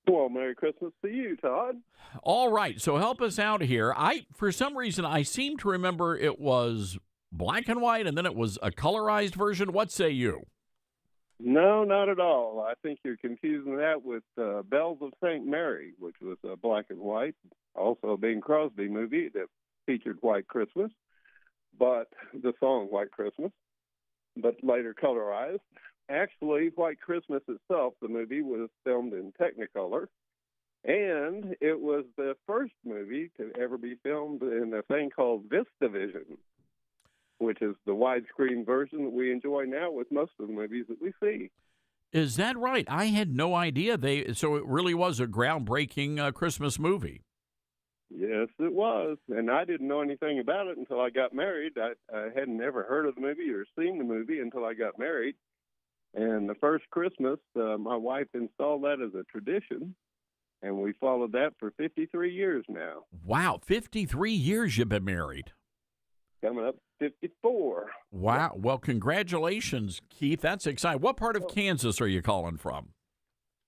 Well, Merry Christmas to you, Todd. All right. So help us out here. For some reason, I seem to remember it was black and white and then it was a colorized version. What say you? No, not at all. I think you're confusing that with Bells of St. Mary, which was black and white, also a Bing Crosby movie that featured White Christmas, but the song White Christmas, but later colorized. Actually, White Christmas itself, the movie, was filmed in Technicolor, and it was the first movie to ever be filmed in a thing called VistaVision, which is the widescreen version that we enjoy now with most of the movies that we see. Is that right? I had no idea. So it really was a groundbreaking Christmas movie. Yes, it was. And I didn't know anything about it until I got married. I hadn't ever heard of the movie or seen the movie until I got married. And the first Christmas, my wife installed that as a tradition, and we followed that for 53 years now. Wow, 53 years you've been married. Coming up 54. Wow. Well, congratulations, Keith. That's exciting. What part of Kansas are you calling from?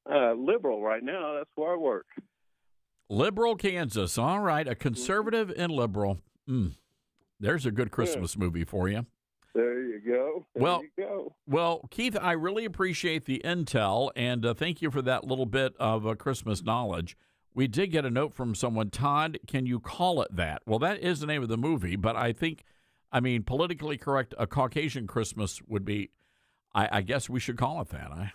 Liberal right now. That's where I work. Liberal, Kansas. All right. A conservative and liberal. There's a good Christmas movie for you. There you go. Well, Keith, I really appreciate the intel, and thank you for that little bit of Christmas knowledge. We did get a note from someone. Todd, can you call it that? Well, that is the name of the movie, but politically correct, A Caucasian Christmas would be, I guess we should call it that.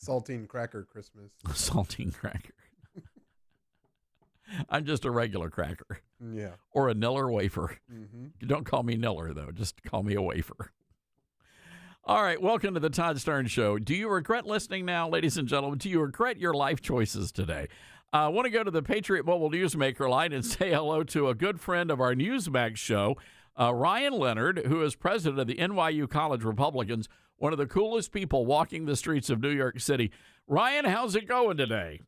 Saltine Cracker Christmas. Saltine Cracker. I'm just a regular cracker. Yeah. Or a Niller wafer. Mm-hmm. Don't call me Niller, though. Just call me a wafer. All right, welcome to the Todd Starnes Show. Do you regret listening now, ladies and gentlemen? Do you regret your life choices today? I want to go to the Patriot Mobile Newsmaker line and say hello to a good friend of our Newsmax show, Ryan Leonard, who is president of the NYU College Republicans, one of the coolest people walking the streets of New York City. Ryan, how's it going today?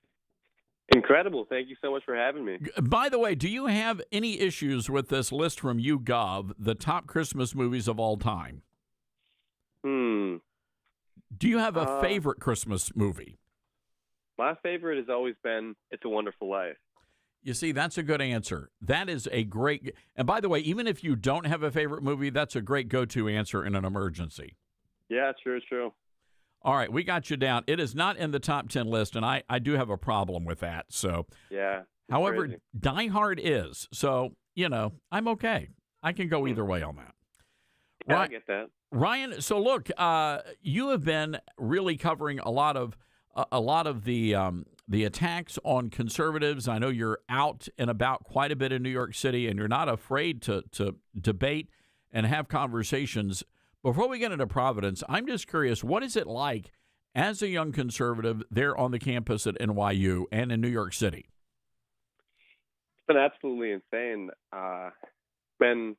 Incredible. Thank you so much for having me. By the way, do you have any issues with this list from YouGov, the top Christmas movies of all time? Do you have a favorite Christmas movie? My favorite has always been It's a Wonderful Life. You see, that's a good answer. That is a great, and by the way, even if you don't have a favorite movie, that's a great go-to answer in an emergency. Yeah, true. All right, we got you down. It is not in the top 10 list, and I do have a problem with that. So, yeah. However, crazy. Die Hard is. So, I'm okay. I can go either way on that. Yeah, I get that. Ryan, so look, you have been really covering a lot of the attacks on conservatives. I know you're out and about quite a bit in New York City, and you're not afraid to debate and have conversations. Before we get into Providence, I'm just curious, what is it like as a young conservative there on the campus at NYU and in New York City? It's been absolutely insane. Been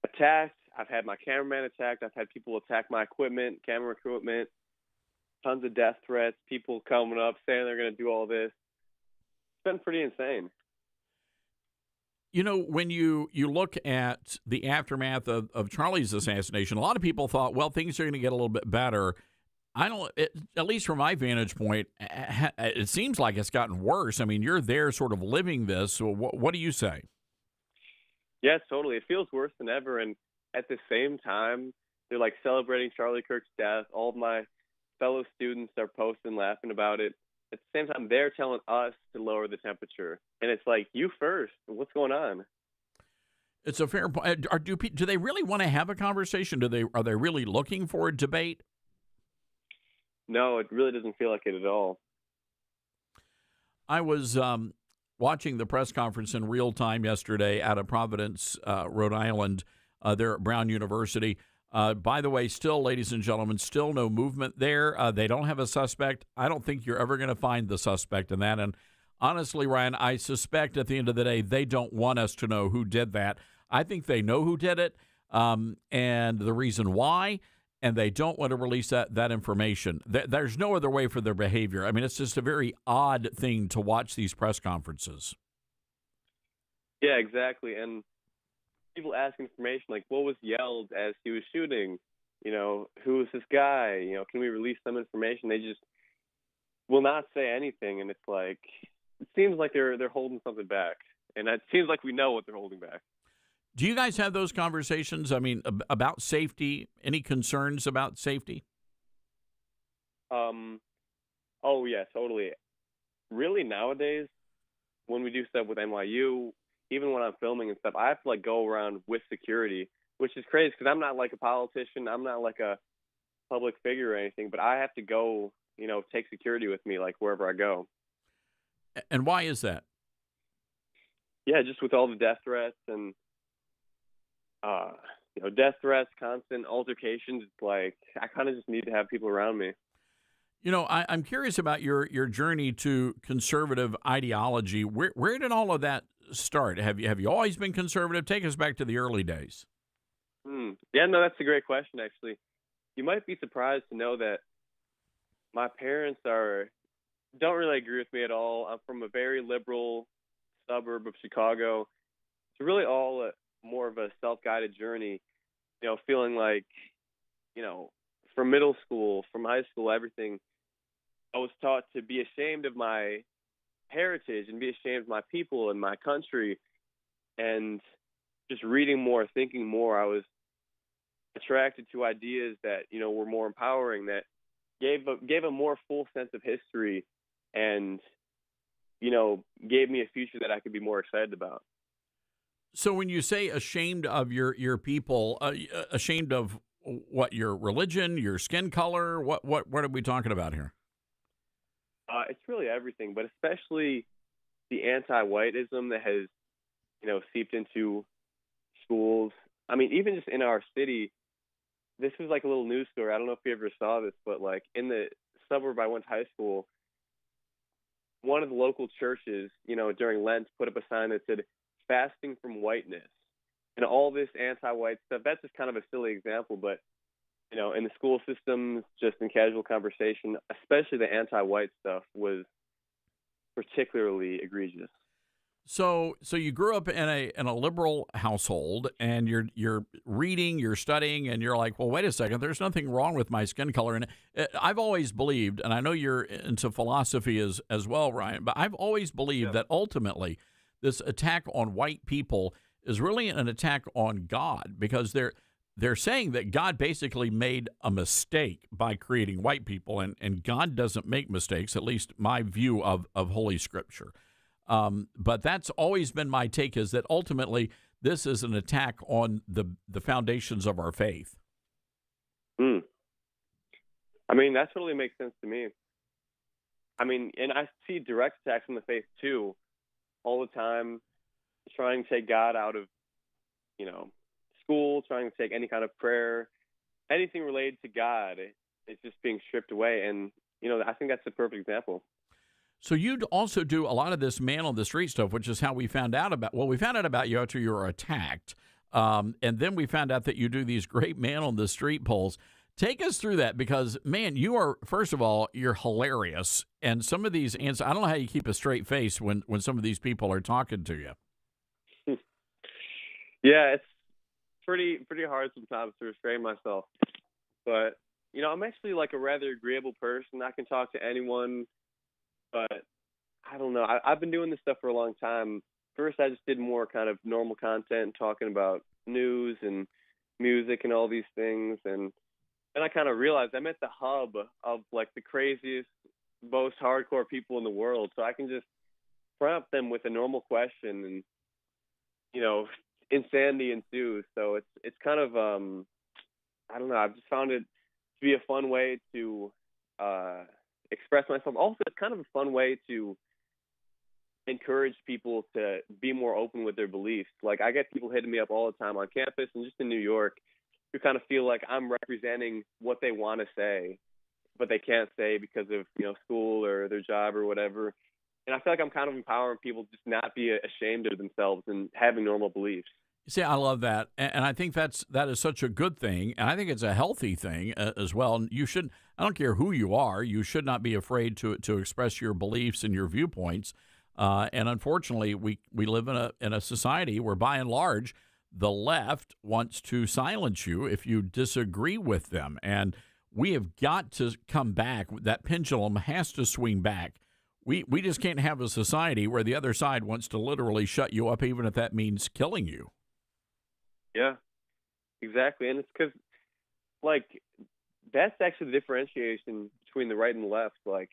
attacked. I've had my cameraman attacked. I've had people attack my equipment, camera equipment, tons of death threats, people coming up saying they're going to do all this. It's been pretty insane. When you look at the aftermath of Charlie's assassination, a lot of people thought, well, things are going to get a little bit better. At least from my vantage point, it seems like it's gotten worse. I mean, you're there sort of living this. So what do you say? Yeah, totally. It feels worse than ever. And at the same time, they're like celebrating Charlie Kirk's death. All of my fellow students are posting, laughing about it. At the same time, they're telling us to lower the temperature. And it's like, you first. What's going on? It's a fair point. Do they really want to have a conversation? Are they really looking for a debate? No, it really doesn't feel like it at all. I was watching the press conference in real time yesterday out of Providence, Rhode Island, there at Brown University. By the way, still, ladies and gentlemen, still no movement there. They don't have a suspect. I don't think you're ever going to find the suspect in that. And honestly, Ryan, I suspect at the end of the day, they don't want us to know who did that. I think they know who did it and the reason why, and they don't want to release that information. There's no other way for their behavior. I mean, it's just a very odd thing to watch these press conferences. Yeah, exactly. And people ask information like, what was yelled as he was shooting? You know, who was this guy? You know, can we release some information? They just will not say anything, and it's like, it seems like they're holding something back, and it seems like we know what they're holding back. Do you guys have those conversations? I mean, about safety? Any concerns about safety? Oh yeah, totally. Really, nowadays, when we do stuff with NYU, even when I'm filming and stuff, I have to like go around with security, which is crazy because I'm not like a politician. I'm not like a public figure or anything, but I have to go, you know, take security with me like wherever I go. And why is that? Yeah, just with all the death threats and you know, death threats, constant altercations. It's like I kind of just need to have people around me. You know, I'm curious about your journey to conservative ideology. Where did all of that start? Have you always been conservative? Take us back to the early days. Yeah, no, that's a great question, actually. You might be surprised to know that my parents don't really agree with me at all. I'm from a very liberal suburb of Chicago. It's really all more of a self-guided journey, you know, feeling like, you know, from middle school, from high school, everything, I was taught to be ashamed of my heritage and be ashamed of my people and my country. And just reading more, thinking more, I was attracted to ideas that, you know, were more empowering, that gave a more full sense of history and, you know, gave me a future that I could be more excited about. So when you say ashamed of your people, ashamed of what, your religion, your skin color, what are we talking about here? It's really everything, but especially the anti-whiteism that has, you know, seeped into schools. I mean, even just in our city, this was like a little news story. I don't know if you ever saw this, but like in the suburb I went to high school, one of the local churches, you know, during Lent put up a sign that said, fasting from whiteness, and all this anti-white stuff. That's just kind of a silly example, but, you know, in the school systems, just in casual conversation, especially the anti-white stuff was particularly egregious. So you grew up in a liberal household, and you're reading, you're studying, and you're like, well, wait a second, there's nothing wrong with my skin color. And I've always believed, and I know you're into philosophy as well, Ryan, but I've always believed that ultimately this attack on white people is really an attack on God, because they're saying that God basically made a mistake by creating white people, and God doesn't make mistakes, at least my view of Holy Scripture. But that's always been my take, is that ultimately this is an attack on the foundations of our faith. I mean, that totally makes sense to me. I mean, and I see direct attacks on the faith too, all the time, trying to take God out of, you know, school, trying to take any kind of prayer, anything related to God, it's just being stripped away. And, you know, I think that's the perfect example. So you also do a lot of this man on the street stuff, which is how we found out about you after you were attacked. And then we found out that you do these great man on the street polls. Take us through that, because, man, you are, first of all, you're hilarious. And some of these answers, I don't know how you keep a straight face when some of these people are talking to you. Yeah, it's pretty hard sometimes to restrain myself. But, you know, I'm actually like a rather agreeable person. I can talk to anyone, but I don't know. I've been doing this stuff for a long time. first I just did more kind of normal content, talking about news and music and all these things. And then I kind of realized I'm at the hub of like the craziest, most hardcore people in the world. So I can just prompt them with a normal question and, you know, insanity ensues. So it's kind of, I don't know, I've just found it to be a fun way to express myself. Also, it's kind of a fun way to encourage people to be more open with their beliefs. Like, I get people hitting me up all the time on campus and just in New York who kind of feel like I'm representing what they want to say, but they can't say because of, you know, school or their job or whatever. And I feel like I'm kind of empowering people to just not be ashamed of themselves and having normal beliefs. See, I love that, and I think that is such a good thing, and I think it's a healthy thing as well. And you should, I don't care who you are, you should not be afraid to express your beliefs and your viewpoints. And unfortunately, we live in a society where, by and large, the left wants to silence you if you disagree with them, and we have got to come back. That pendulum has to swing back. We just can't have a society where the other side wants to literally shut you up, even if that means killing you. Yeah, exactly. And it's because, like, that's actually the differentiation between the right and the left. Like,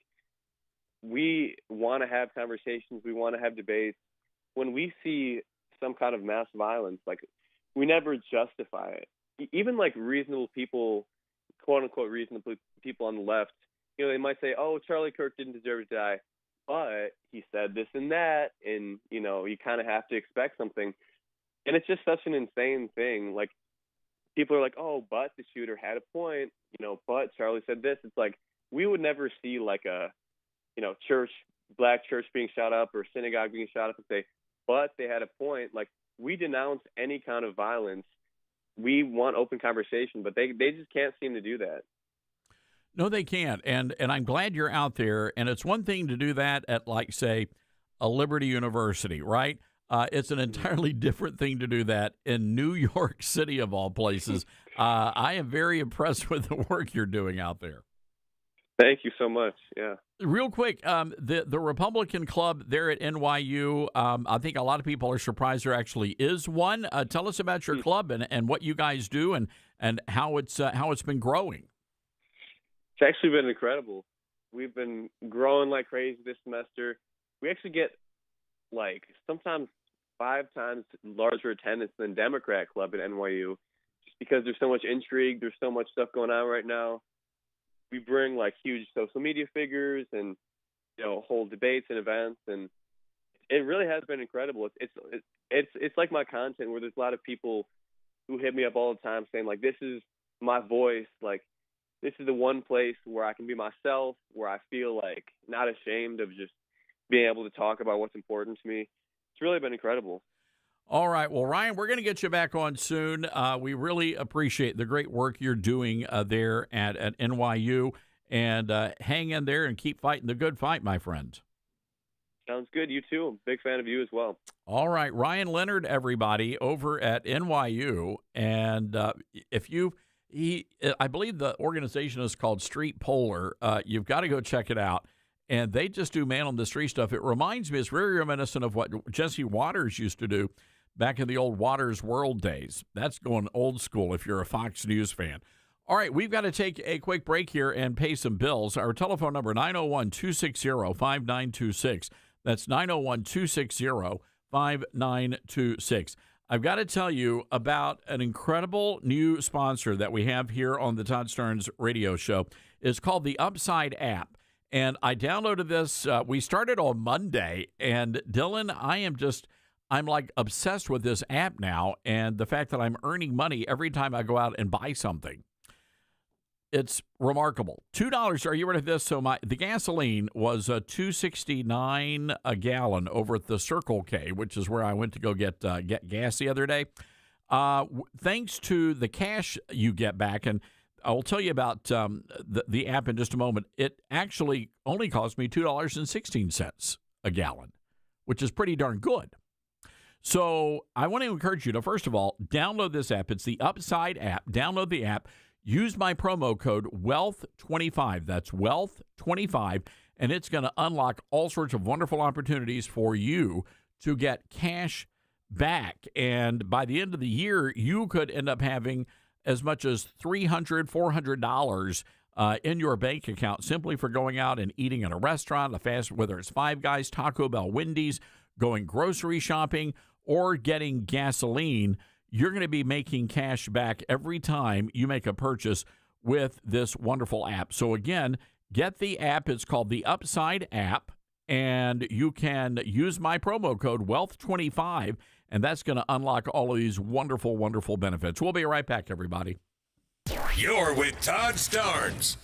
we want to have conversations. We want to have debates. When we see some kind of mass violence, like, we never justify it. Even, like, reasonable people, quote-unquote reasonable people on the left, you know, they might say, oh, Charlie Kirk didn't deserve to die, but he said this and that, and, you know, you kind of have to expect something. And it's just such an insane thing. Like, people are like, oh, but the shooter had a point, you know, but Charlie said this. It's like, we would never see like a, you know, black church being shot up or synagogue being shot up and say, but they had a point. Like, we denounce any kind of violence. We want open conversation, but they just can't seem to do that. No, they can't. And I'm glad you're out there. And it's one thing to do that at, like, say, a Liberty University, right? It's an entirely different thing to do that in New York City, of all places. I am very impressed with the work you're doing out there. Thank you so much. Yeah. Real quick, the Republican Club there at NYU, I think a lot of people are surprised there actually is one. Tell us about your club and what you guys do and how it's been growing. It's actually been incredible. We've been growing like crazy this semester. We actually get, like, sometimes 5 times larger attendance than Democrat Club at NYU, just because there's so much intrigue. There's so much stuff going on right now. We bring, like, huge social media figures and, you know, hold debates and events, and it really has been incredible. It's like my content, where there's a lot of people who hit me up all the time saying, like, this is my voice, like, this is the one place where I can be myself, where I feel like not ashamed of just being able to talk about what's important to me. It's really been incredible. All right. Well, Ryan, we're going to get you back on soon. We really appreciate the great work you're doing there at NYU. And hang in there and keep fighting the good fight, my friend. Sounds good. You too. I'm a big fan of you as well. All right. Ryan Leonard, everybody, over at NYU. And I believe the organization is called Street Polar. You've got to go check it out. And they just do man-on-the-street stuff. It reminds me, it's very reminiscent of what Jesse Waters used to do back in the old Waters World days. That's going old school if you're a Fox News fan. All right, we've got to take a quick break here and pay some bills. Our telephone number, 901-260-5926. That's 901-260-5926. I've got to tell you about an incredible new sponsor that we have here on the Todd Stearns radio show. It's called the Upside app. And I downloaded this. We started on Monday. And Dylan, I'm like obsessed with this app now. And the fact that I'm earning money every time I go out and buy something. It's remarkable. $2. Are you ready for this? So the gasoline was $2.69 a gallon over at the Circle K, which is where I went to go get gas the other day. Thanks to the cash you get back, and I'll tell you about the app in just a moment. It actually only cost me $2.16 a gallon, which is pretty darn good. So I want to encourage you to, first of all, download this app. It's the Upside app. Download the app. Use my promo code WEALTH25. That's WEALTH25, and it's going to unlock all sorts of wonderful opportunities for you to get cash back. And by the end of the year, you could end up having as much as $300, $400 in your bank account simply for going out and eating at a restaurant, whether it's Five Guys, Taco Bell, Wendy's, going grocery shopping, or getting gasoline. You're going to be making cash back every time you make a purchase with this wonderful app. So again, get the app. It's called the Upside app, and you can use my promo code WEALTH25, and that's going to unlock all of these wonderful, wonderful benefits. We'll be right back, everybody. You're with Todd Starnes.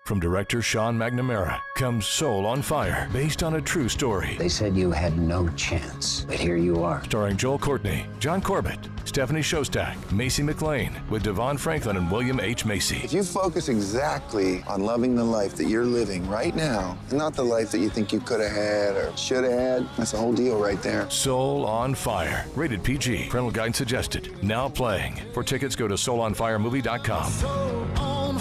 From director Sean McNamara comes Soul on Fire, based on a true story. They said you had no chance, but here you are. Starring Joel Courtney, John Corbett, Stephanie Shostak, Macy McLean, with Devon Franklin and William H. Macy. If you focus exactly on loving the life that you're living right now, and not the life that you think you could have had or should have had, that's the whole deal right there. Soul on Fire, rated PG. Parental guidance suggested. Now playing. For tickets, go to soulonfiremovie.com.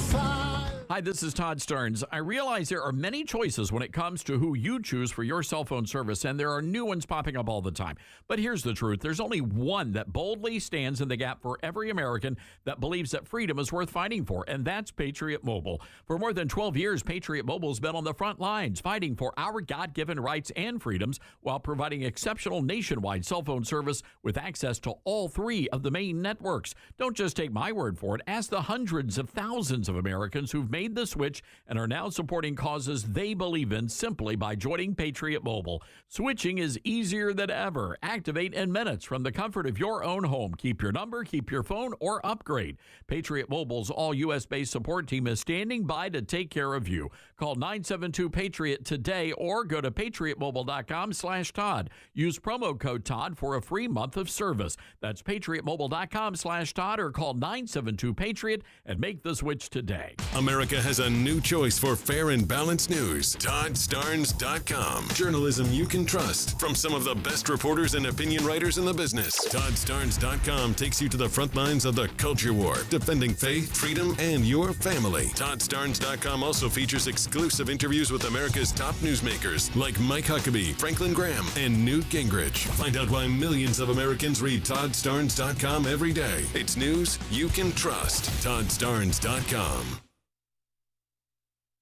Hi, this is Todd Starnes. I realize there are many choices when it comes to who you choose for your cell phone service, and there are new ones popping up all the time. But here's the truth. There's only one that boldly stands in the gap for every American that believes that freedom is worth fighting for, and that's Patriot Mobile. For more than 12 years, Patriot Mobile has been on the front lines fighting for our God-given rights and freedoms while providing exceptional nationwide cell phone service with access to all three of the main networks. Don't just take my word for it. Ask the hundreds of thousands of Americans who've made the switch and are now supporting causes they believe in simply by joining Patriot Mobile. Switching is easier than ever. Activate in minutes from the comfort of your own home. Keep your number, keep your phone, or upgrade. Patriot Mobile's all U.S.-based support team is standing by to take care of you. Call 972-PATRIOT today or go to patriotmobile.com/Todd. Use promo code Todd for a free month of service. That's patriotmobile.com/Todd or call 972-PATRIOT and make the switch today. America has a new choice for fair and balanced news. ToddStarnes.com. Journalism you can trust from some of the best reporters and opinion writers in the business. ToddStarnes.com takes you to the front lines of the culture war, defending faith, freedom, and your family. ToddStarnes.com also features exclusive interviews with America's top newsmakers like Mike Huckabee, Franklin Graham, and Newt Gingrich. Find out why millions of Americans read ToddStarnes.com every day. It's news you can trust. ToddStarnes.com.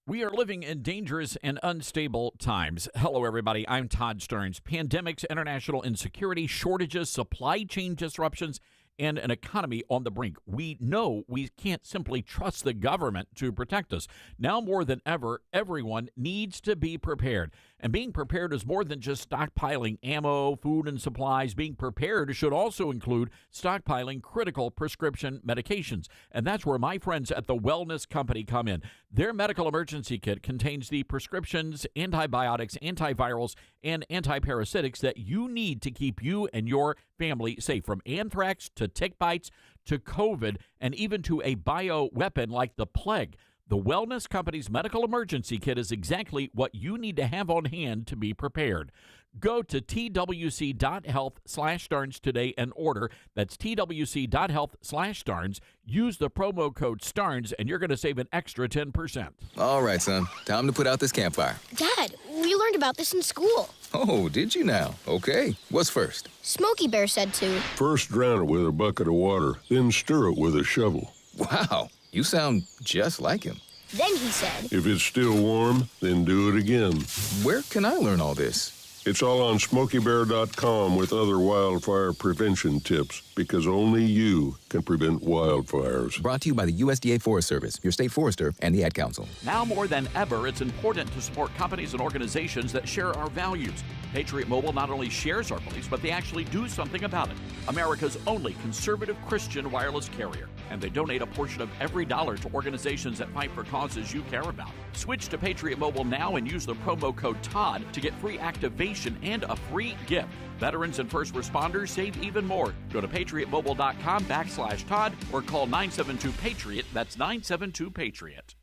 We are living in dangerous and unstable times. Hello, everybody. I'm Todd Starnes. Pandemics, international insecurity, shortages, supply chain disruptions, and an economy on the brink. We know we can't simply trust the government to protect us. Now more than ever, everyone needs to be prepared. And being prepared is more than just stockpiling ammo, food, and supplies. Being prepared should also include stockpiling critical prescription medications. And that's where my friends at the Wellness Company come in. Their medical emergency kit contains the prescriptions, antibiotics, antivirals, and antiparasitics that you need to keep you and your family safe, from anthrax to tick bites to COVID and even to a bioweapon like the plague. The Wellness Company's medical emergency kit is exactly what you need to have on hand to be prepared. Go to twc.health/Starnes today and order. That's twc.health/Starnes. Use the promo code Starnes and you're going to save an extra 10%. All right, son. Time to put out this campfire. Dad, we learned about this in school. Oh, did you now? Okay. What's first? Smokey Bear said to. First drown it with a bucket of water, then stir it with a shovel. Wow. You sound just like him. Then he said, If it's still warm, then do it again. Where can I learn all this? It's all on SmokeyBear.com with other wildfire prevention tips, because only you can prevent wildfires. Brought to you by the USDA Forest Service, your state forester, and the Ad Council. Now more than ever, it's important to support companies and organizations that share our values. Patriot Mobile not only shares our beliefs, but they actually do something about it. America's only conservative Christian wireless carrier. And they donate a portion of every dollar to organizations that fight for causes you care about. Switch to Patriot Mobile now and use the promo code Todd to get free activation and a free gift. Veterans and first responders save even more. Go to patriotmobile.com/Todd or call 972-PATRIOT. That's 972-PATRIOT.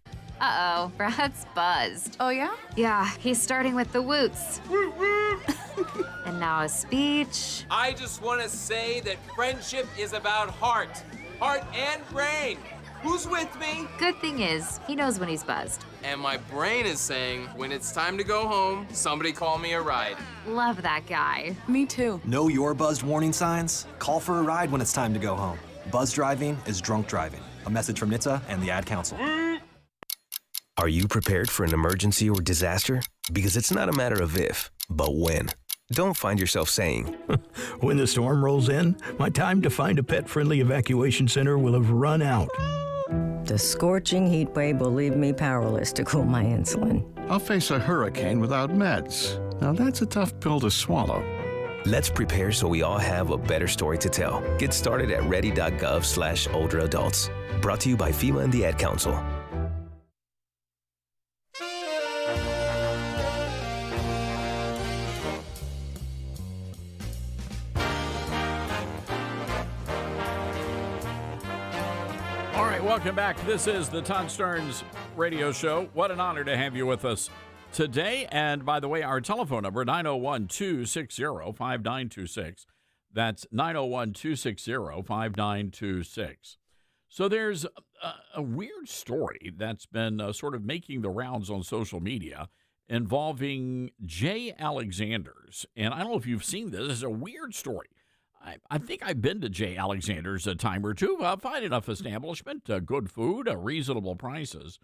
Uh-oh, Brad's buzzed. Oh, yeah? Yeah, he's starting with the woots. And now a speech. I just want to say that friendship is about heart. heart, and brain. Who's with me? Good thing is, he knows when he's buzzed. And my brain is saying, when it's time to go home, somebody call me a ride. Love that guy. Me too. Know your buzzed warning signs? Call for a ride when it's time to go home. Buzz driving is drunk driving. A message from NHTSA and the Ad Council. Are you prepared for an emergency or disaster? Because it's not a matter of if, but when. Don't find yourself saying, when the storm rolls in, my time to find a pet-friendly evacuation center will have run out. The scorching heat wave will leave me powerless to cool my insulin. I'll face a hurricane without meds. Now that's a tough pill to swallow. Let's prepare so we all have a better story to tell. Get started at ready.gov/older adults. Brought to you by FEMA and the Ad Council. All right, welcome back. This is the Todd Starnes Radio Show. What an honor to have you with us today. And by the way, our telephone number, 901-260-5926. That's 901-260-5926. So there's a weird story that's been sort of making the rounds on social media involving J. Alexander's. And I don't know if you've seen this. It's a weird story. I think I've been to J. Alexander's a time or two. Fine enough establishment, good food, reasonable prices.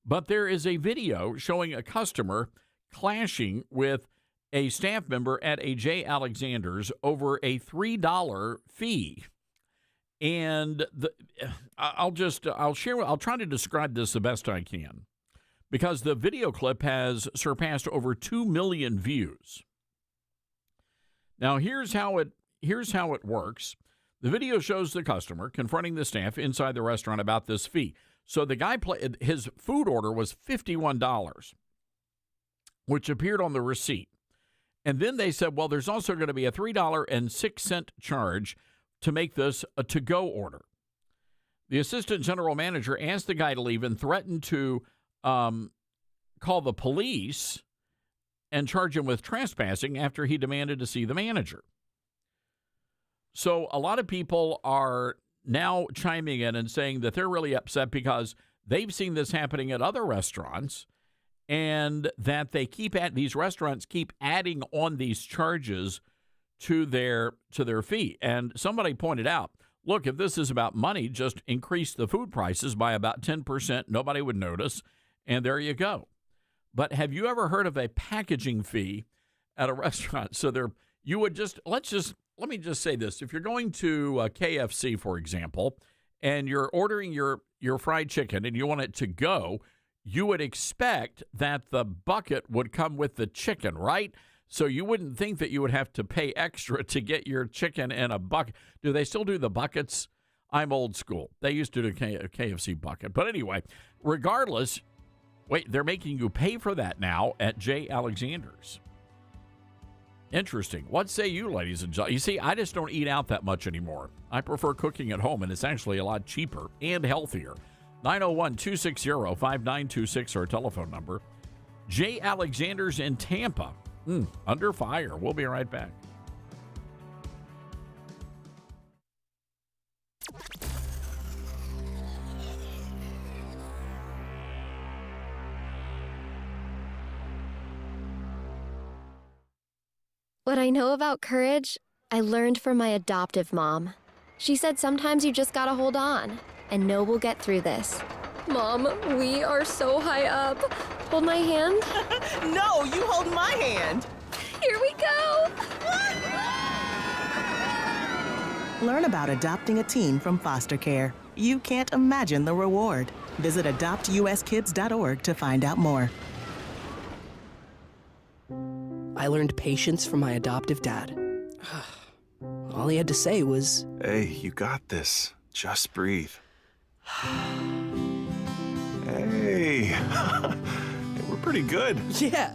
But there is a video showing a customer clashing with a staff member at a J. Alexander's over a $3 fee. And I'll try to describe this the best I can, because the video clip has surpassed over 2 million views. Now, here's how it works. The video shows the customer confronting the staff inside the restaurant about this fee. So the guy, his food order was $51, which appeared on the receipt. And then they said, well, there's also going to be a $3.06 charge to make this a to-go order. The assistant general manager asked the guy to leave and threatened to call the police and charge him with trespassing after he demanded to see the manager. So a lot of people are now chiming in and saying that they're really upset because they've seen this happening at other restaurants, and that these restaurants keep adding on these charges to their fee. And somebody pointed out, look, if this is about money, just increase the food prices by about 10%. Nobody would notice, and there you go. But have you ever heard of a packaging fee at a restaurant? So let me just say this. If you're going to KFC, for example, and you're ordering your fried chicken and you want it to go, you would expect that the bucket would come with the chicken, right? So you wouldn't think that you would have to pay extra to get your chicken in a bucket. Do they still do the buckets? I'm old school. They used to do a KFC bucket. But anyway, regardless, they're making you pay for that now at J. Alexander's. Interesting. What say you, ladies and gentlemen? You see, I just don't eat out that much anymore. I prefer cooking at home, and it's actually a lot cheaper and healthier. 901-260-5926, our telephone number. J. Alexander's in Tampa. Under fire. We'll be right back. What I know about courage, I learned from my adoptive mom. She said sometimes you just gotta hold on and know we'll get through this. Mom, we are so high up. Hold my hand. No, you hold my hand. Here we go. Learn about adopting a teen from foster care. You can't imagine the reward. Visit adoptuskids.org to find out more. I learned patience from my adoptive dad. All he had to say was, "Hey, you got this. Just breathe." Hey, we're pretty good. Yeah.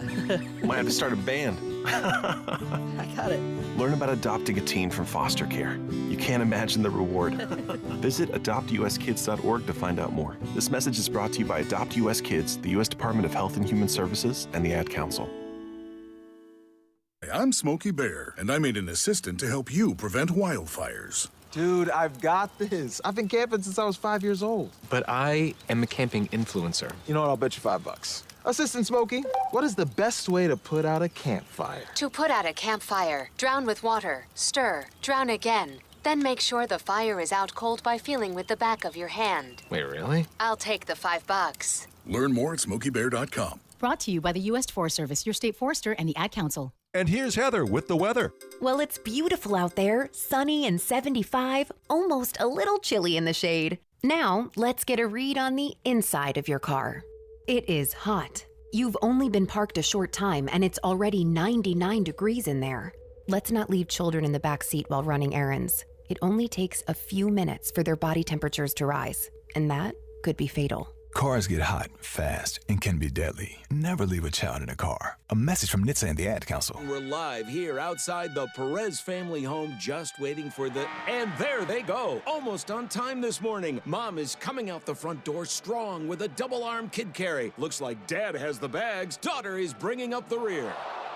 Might have to start a band. I got it. Learn about adopting a teen from foster care. You can't imagine the reward. Visit adoptuskids.org to find out more. This message is brought to you by Adopt US Kids, the U.S. Department of Health and Human Services, and the Ad Council. I'm Smokey Bear, and I made an assistant to help you prevent wildfires. Dude, I've got this. I've been camping since I was 5 years old. But I am a camping influencer. You know what? I'll bet you $5. Assistant Smokey, what is the best way to put out a campfire? To put out a campfire, drown with water, stir, drown again. Then make sure the fire is out cold by feeling with the back of your hand. Wait, really? I'll take the $5. Learn more at SmokeyBear.com. Brought to you by the U.S. Forest Service, your state forester, and the Ad Council. And here's Heather with the weather. Well, it's beautiful out there, sunny and 75, almost a little chilly in the shade. Now, let's get a read on the inside of your car. It is hot. You've only been parked a short time, and it's already 99 degrees in there. Let's not leave children in the back seat while running errands. It only takes a few minutes for their body temperatures to rise, and that could be fatal. Cars get hot, fast, and can be deadly. Never leave a child in a car. A message from NHTSA and the Ad Council. We're live here outside the Perez family home, just waiting for the... And there they go, almost on time this morning. Mom is coming out the front door strong with a double-arm kid carry. Looks like Dad has the bags. Daughter is bringing up the rear.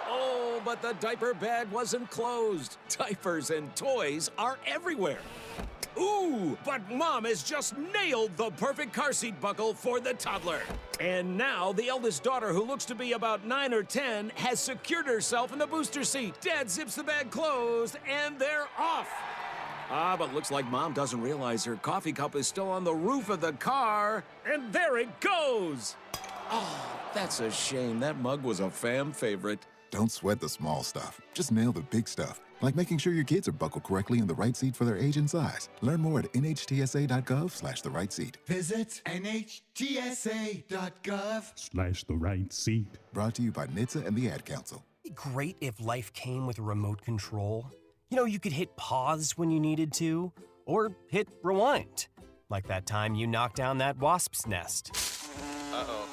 Oh, but the diaper bag wasn't closed. Diapers and toys are everywhere. Ooh, but Mom has just nailed the perfect car seat buckle for the toddler. And now the eldest daughter, who looks to be about 9 or 10, has secured herself in the booster seat. Dad zips the bag closed, and they're off. But looks like Mom doesn't realize her coffee cup is still on the roof of the car. And there it goes. Oh, that's a shame. That mug was a fam favorite. Don't sweat the small stuff. Just nail the big stuff. Like making sure your kids are buckled correctly in the right seat for their age and size. Learn more at nhtsa.gov/the right seat. Visit nhtsa.gov/the right seat. Brought to you by NHTSA and the Ad Council. It'd be great if life came with a remote control. You know, you could hit pause when you needed to, or hit rewind. Like that time you knocked down that wasp's nest. Uh-oh.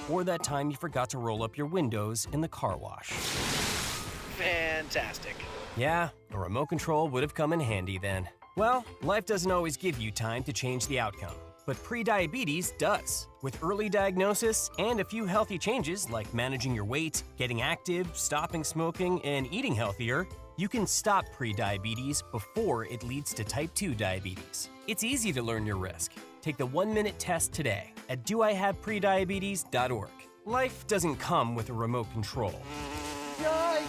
Or that time you forgot to roll up your windows in the car wash. Fantastic. Yeah, a remote control would have come in handy then. Well, life doesn't always give you time to change the outcome, but prediabetes does. With early diagnosis and a few healthy changes like managing your weight, getting active, stopping smoking, and eating healthier, you can stop prediabetes before it leads to type 2 diabetes. It's easy to learn your risk. Take the 1-minute test today at doihaveprediabetes.org. Life doesn't come with a remote control. Yikes!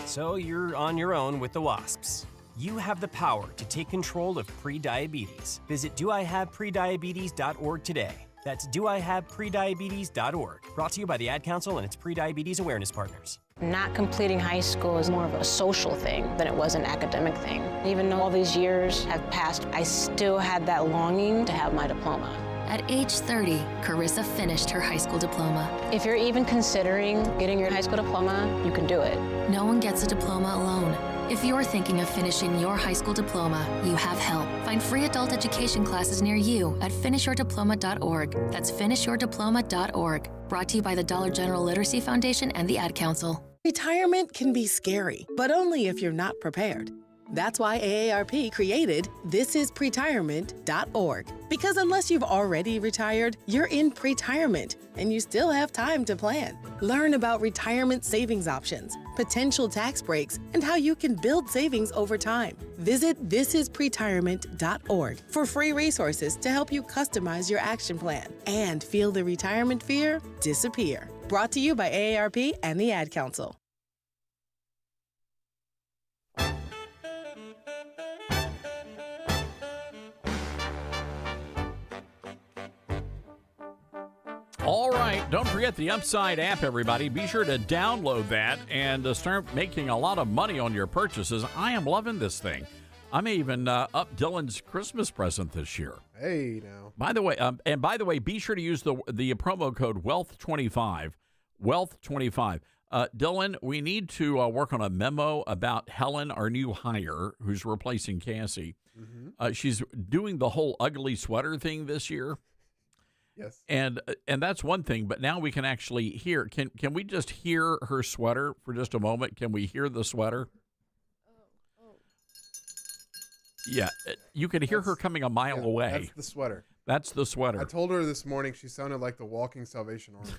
So you're on your own with the wasps. You have the power to take control of prediabetes. Visit doihaveprediabetes.org today. That's doihaveprediabetes.org. Brought to you by the Ad Council and its prediabetes awareness partners. Not completing high school is more of a social thing than it was an academic thing. Even though all these years have passed, I still had that longing to have my diploma. At age 30, Carissa finished her high school diploma. If you're even considering getting your high school diploma, you can do it. No one gets a diploma alone. If you're thinking of finishing your high school diploma, you have help. Find free adult education classes near you at finishyourdiploma.org. That's finishyourdiploma.org. Brought to you by the Dollar General Literacy Foundation and the Ad Council. Retirement can be scary, but only if you're not prepared. That's why AARP created thisispretirement.org. Because unless you've already retired, you're in pretirement, and you still have time to plan. Learn about retirement savings options, potential tax breaks, and how you can build savings over time. Visit thisispretirement.org for free resources to help you customize your action plan and feel the retirement fear disappear. Brought to you by AARP and the Ad Council. All right, don't forget the Upside app, everybody. Be sure to download that and start making a lot of money on your purchases. I am loving this thing. I may even up Dylan's Christmas present this year. Hey, now. By the way, be sure to use the promo code Wealth25. Wealth25. Dylan, we need to work on a memo about Helen, our new hire, who's replacing Cassie. Mm-hmm. She's doing the whole ugly sweater thing this year. Yes. And that's one thing, but now we can actually hear. Can we just hear her sweater for just a moment? Can we hear the sweater? Yeah, you can hear her coming a mile away. That's the sweater. That's the sweater. I told her this morning she sounded like the walking Salvation Army.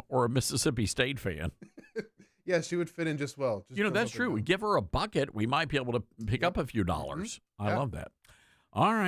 Or a Mississippi State fan. Yeah, she would fit in just well. That's true. We give her a bucket, we might be able to pick up a few dollars. Mm-hmm. I love that. All right.